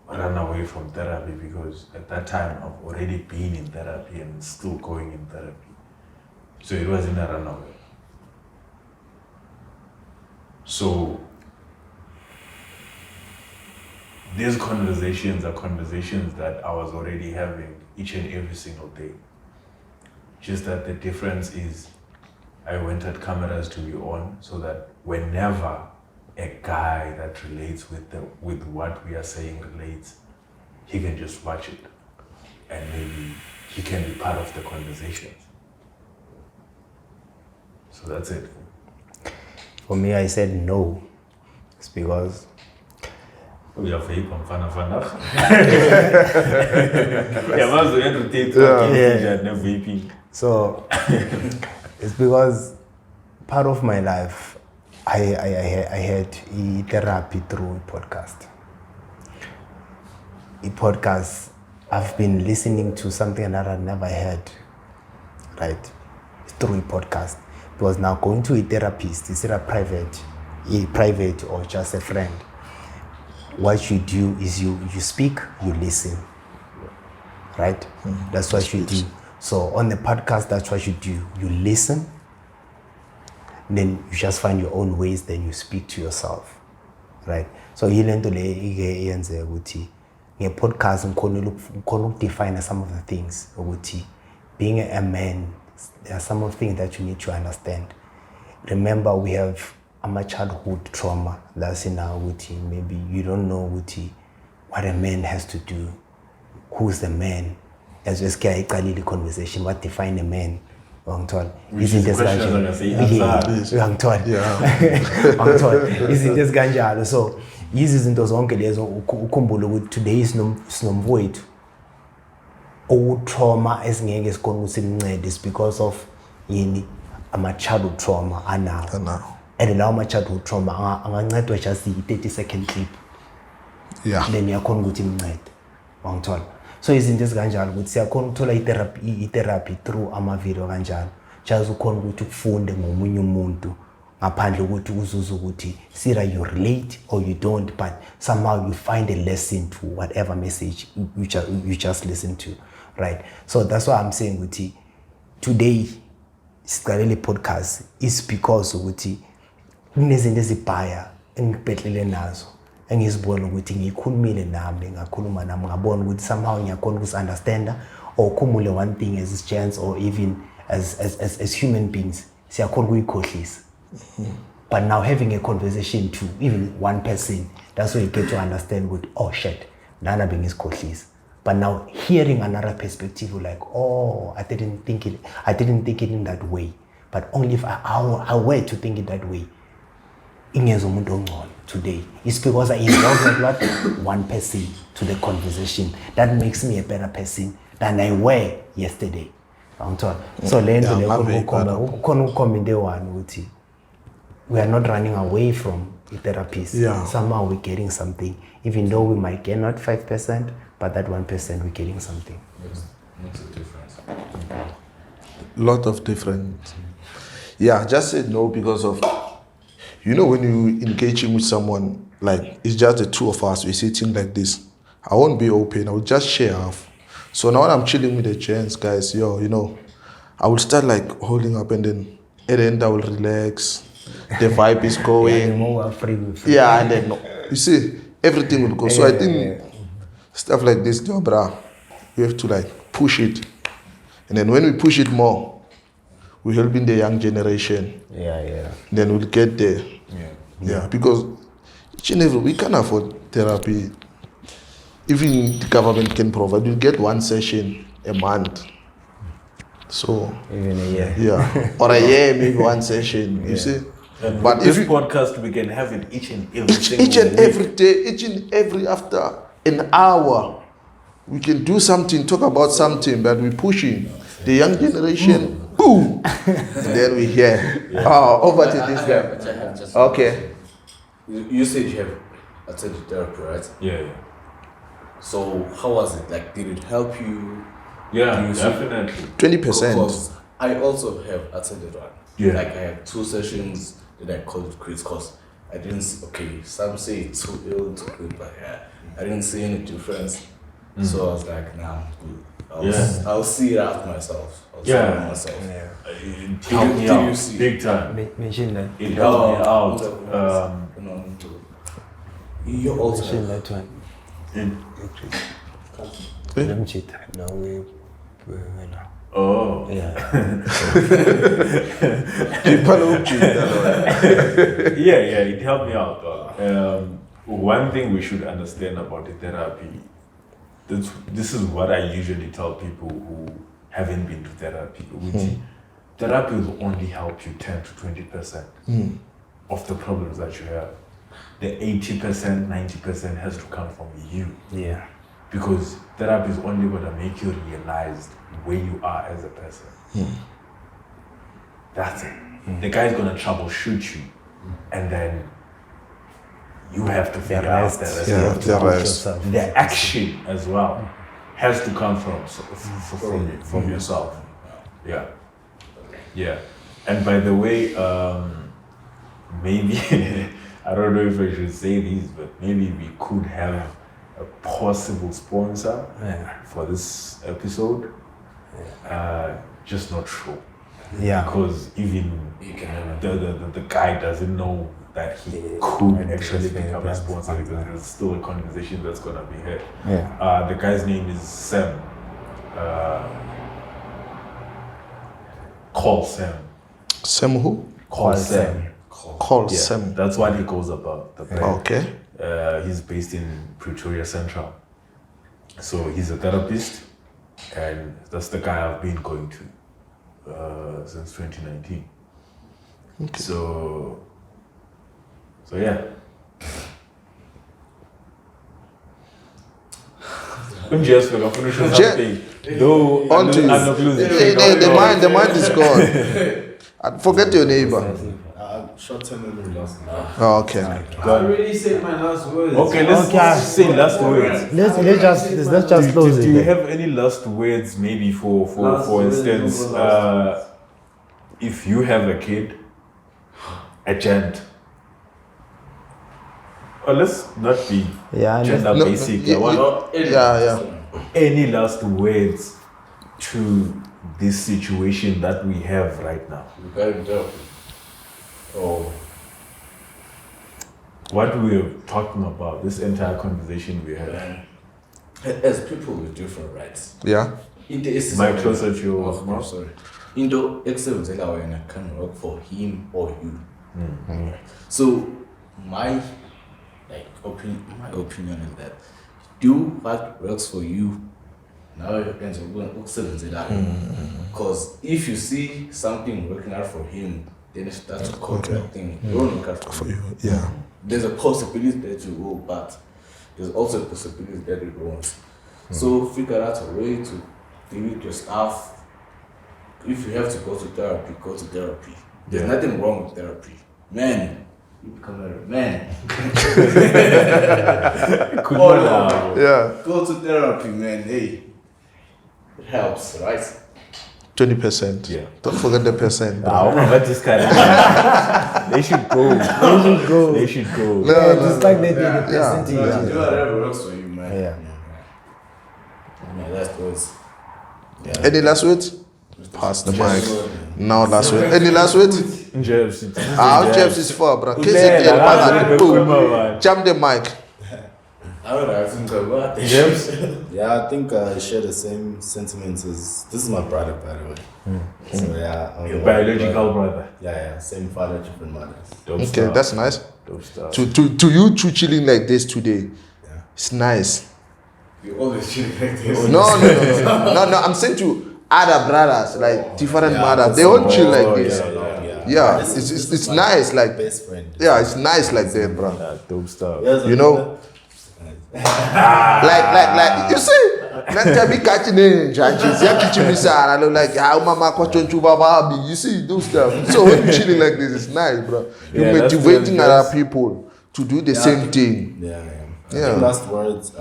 run away from therapy, because at that time I've already been in therapy and still going in therapy. So it wasn't a runaway. So these conversations are conversations that I was already having each and every single day. Just that the difference is I wanted cameras to be on so that whenever a guy that relates with what we are saying relates, he can just watch it and maybe he can be part of the conversations. So that's it. For me, I said no. It's because we are fake on fana. Yeah. So it's because part of my life I had therapy through a podcast. I've been listening to something that I never heard, right? Through a podcast. Because now going to a therapist, is it a private or just a friend? What you do is you speak, you listen, right? That's what you do. So on the podcast, that's what you do. You listen, then you just find your own ways, then you speak to yourself, right? So you learn to podcast and define some of the things. Being a man, there are some of the things that you need to understand. Remember, we have a childhood trauma that's in our maybe you don't know what a man has to do, who's the man. As we scare the conversation, what define a man? Isn't this Isn't this ganjalo? So izinto zonke lezo ukhumbule ukuthi today is sinomfowethu trauma esingeke sikhona ukuthi simncede is because of ama childhood trauma anawo. And lawo ama childhood trauma angancedwa just 30-second clip. Yeah. Then yakhona ukuthi imncede. Wangithola. So izinto ezikanjalo ukuthi siyakhona ukuthola i-therapy through ama-video kanjalo. Just ukhona ukuthi ukufunde ngomunye umuntu ngaphandle ukuthi uzuze ukuthi either you relate or you don't, but somehow you find a lesson to whatever message you just listen to, right? So that's why I'm saying ukuthi today siqalele podcast is because ukuthi kunezinto ezibhaya engibhetlele nazo. Engizibona ukuthi ngikhulumile nami ngakhuluma nami ngabona ukuthi somehow ngiyakhona ukusunderstanda or khumule one thing as gents or even as human beings siyakhona ukuyikhohlisa. But now having a conversation to even one person, that's where you get to understand good, oh shit, nana bengisikhohlisa. But now hearing another perspective, like, oh, I didn't think it in that way. But only if I were to think it that way, today. It's because I involved like one person to the conversation. That makes me a better person than I were yesterday. So we are not running away from the therapist. Yeah. Somehow we're getting something. Even though we might get not 5%, but that 1% we're getting something. Makes a difference. Lot of different. Yeah, just said no because of, when you engaging with someone, like it's just the two of us, we're sitting like this. I won't be open, I will just share off. So now when I'm chilling with the gents, guys, I will start like holding up and then at the end I will relax. The vibe is going. Yeah, and then you see, everything will go. So I think stuff like this, bro, we have to like push it. And then when we push it more, we're helping the young generation. Yeah. Then we'll get there. Yeah, because each and every, we can't afford therapy. Even the government can provide. You get one session a month. So Even a year. yeah, or a year, maybe one session. You see. And But with if this you, podcast, we can have it each and every single each and week. every day, each and every after an hour, we can do something, talk about something, but we're pushing the young generation. Boom, and then we hear. Oh, over to this guy. I have just Okay. You said you have attended therapy, right? Yeah, So how was it? Like, did it help you? yeah, Do you see- definitely. 20%. Because I also have attended one. Yeah. Like, I had 2 sessions, then I called it quits because I didn't see, okay, some say it's too ill to quit, but yeah, I didn't see any difference. So I was like, nah, I'm good. I'll see it out myself. I'll see it out myself. Yeah. It helped me did out you see? big time. Mention that. It helped me out. You also Mention have, that one. Eh? Let me check. No, we Oh. yeah. Yeah, it helped me out. One thing we should understand about the therapy, this is what I usually tell people who haven't been to therapy. Therapy will only help you 10 to 20% of the problems that you have. The 80%, 90% has to come from you. Yeah. Because therapy is only going to make you realize where you are as a person. That's it. The guy's going to troubleshoot you, and then you have to figure out the rest. Yeah, the rest. The action as well has to come from yourself. Yeah. And by the way, maybe I don't know if I should say this, but maybe we could have a possible sponsor for this episode. Just not sure. Yeah. Because even the guy doesn't know that he could actually become a sponsor, because there's still a conversation that's gonna be had. Yeah. The guy's name is Sam. Call Sam. Sam who? Call Sam. Call Yeah, Sam. that's what he goes about. The brand. Okay. He's based in Pretoria Central. So he's a therapist, and that's the guy I've been going to since 2019. Okay. So yeah. Just we're finish something. Though On to I'm not losing. the mind is gone. Forget your neighbor. Short-term memory loss. Oh, okay. I already said my last words. Okay, let's say last words. Let's just close Do it. you have any last words, maybe for instance, if you have a kid, a gent, or let's not be gender No, basic. yeah, I want yeah. any last words to this situation that we have right now. Oh, What we're talking about, this entire conversation we had. as people with different rights. Yeah. Mic closer to your Oh, mouth. sorry. Into exebenzela wena can work for him or you. So my opinion is that do what works for you. Now you can exebenzela. Because if you see something working out for him, then that's a contract thing. It won't work out for you. Yeah. There's a possibility that you will, but there's also a possibility that it won't. So figure out a way to deal with your stuff. If you have to go to therapy, go to therapy. There's nothing wrong with therapy. Man, you become a man. Yeah. Go to therapy, man. Hey, it helps, right? 20%. Yeah. Don't forget the percent. bro. This kind of they should go. They should go. Yeah, just like they did the Yeah. percentage. Do whatever works for you, man. Yeah. Yeah, that's good. Yeah. Any last words? Pass the mic. No last word. Any last words? Jebs. Jebs is for, bro. Jump the mic. I don't know, I think about it. Jebs. Yeah, I think I share the same sentiments as this is my brother, by the way. So yeah, I'm Your biological brother. Yeah, same father, different mothers. Dope Okay, stuff. that's nice. Dope stuff. To you two chilling like this today, it's nice. You always feel like this. No. I'm saying to other brothers, like different mothers. They all chill like this. Yeah, This is it's my nice, like best friend. yeah, it's nice like that, bro. Dope stuff. You know, like you see, Njabulo catching in judges, like how mama baby. You see those stuff. So when you chilling like this, it's nice, bro. You're Yeah, that's motivating good, other people to do the same thing. Yeah. Yeah. Last words.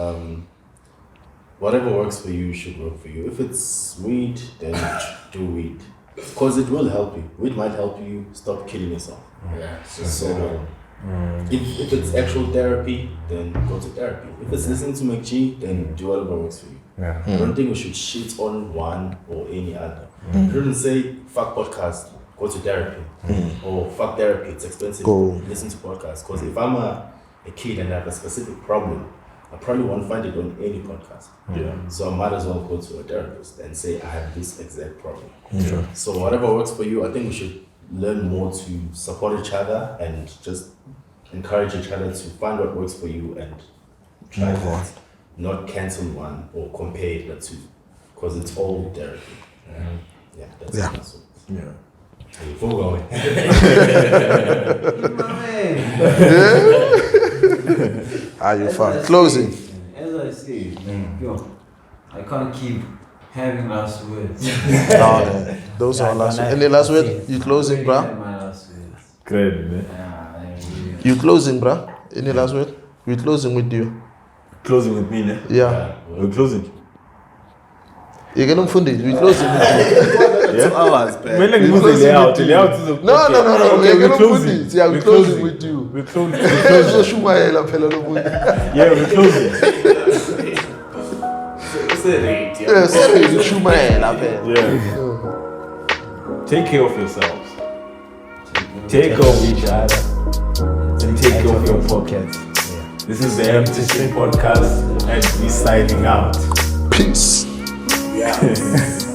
Whatever works for you should work for you. If it's weed, then do weed, because it will help you. Weed might help you stop killing yourself. Yeah. So if it's actual therapy, then go to therapy. If it's listening to McG, then do whatever works for you. Yeah. I don't think we should shit on one or any other. We shouldn't say fuck podcast, go to therapy, or fuck therapy, it's expensive. Go. Listen to podcasts. Because if I'm a kid and I have a specific problem, I probably won't find it on any podcast. Yeah. So I might as well go to a therapist and say I have this exact problem. Yeah. So whatever works for you, I think we should learn more to support each other and just encourage each other to find what works for you and try that. Not cancel one or compare the two, because it's all therapy. Yeah, that's Yeah. it. Yeah. Hey, full going. Are you fine? Closing. As I say, yo, I can't keep having last words. No, those are last words. Any last word? You closing, bro? My last words. Great, man. Yeah, You closing, bro? Any last word? We closing with you. Closing with me, ne? Yeah. We're closing. You get them funded. We closing with you. 2 hours, Man, like, move the closing layout. with The you. layout is okay. No. Okay, We're we're closing. Yeah, we're closing with you. We're closing. So Shumaela phela lo buti. Yeah, we're closing. Yeah, sorry, you Shumaela phela. Yeah. Take care of yourselves. Take care of each other. And take care of your pockets. This is the Empty Street Podcast, and we're signing out. Peace. Yeah.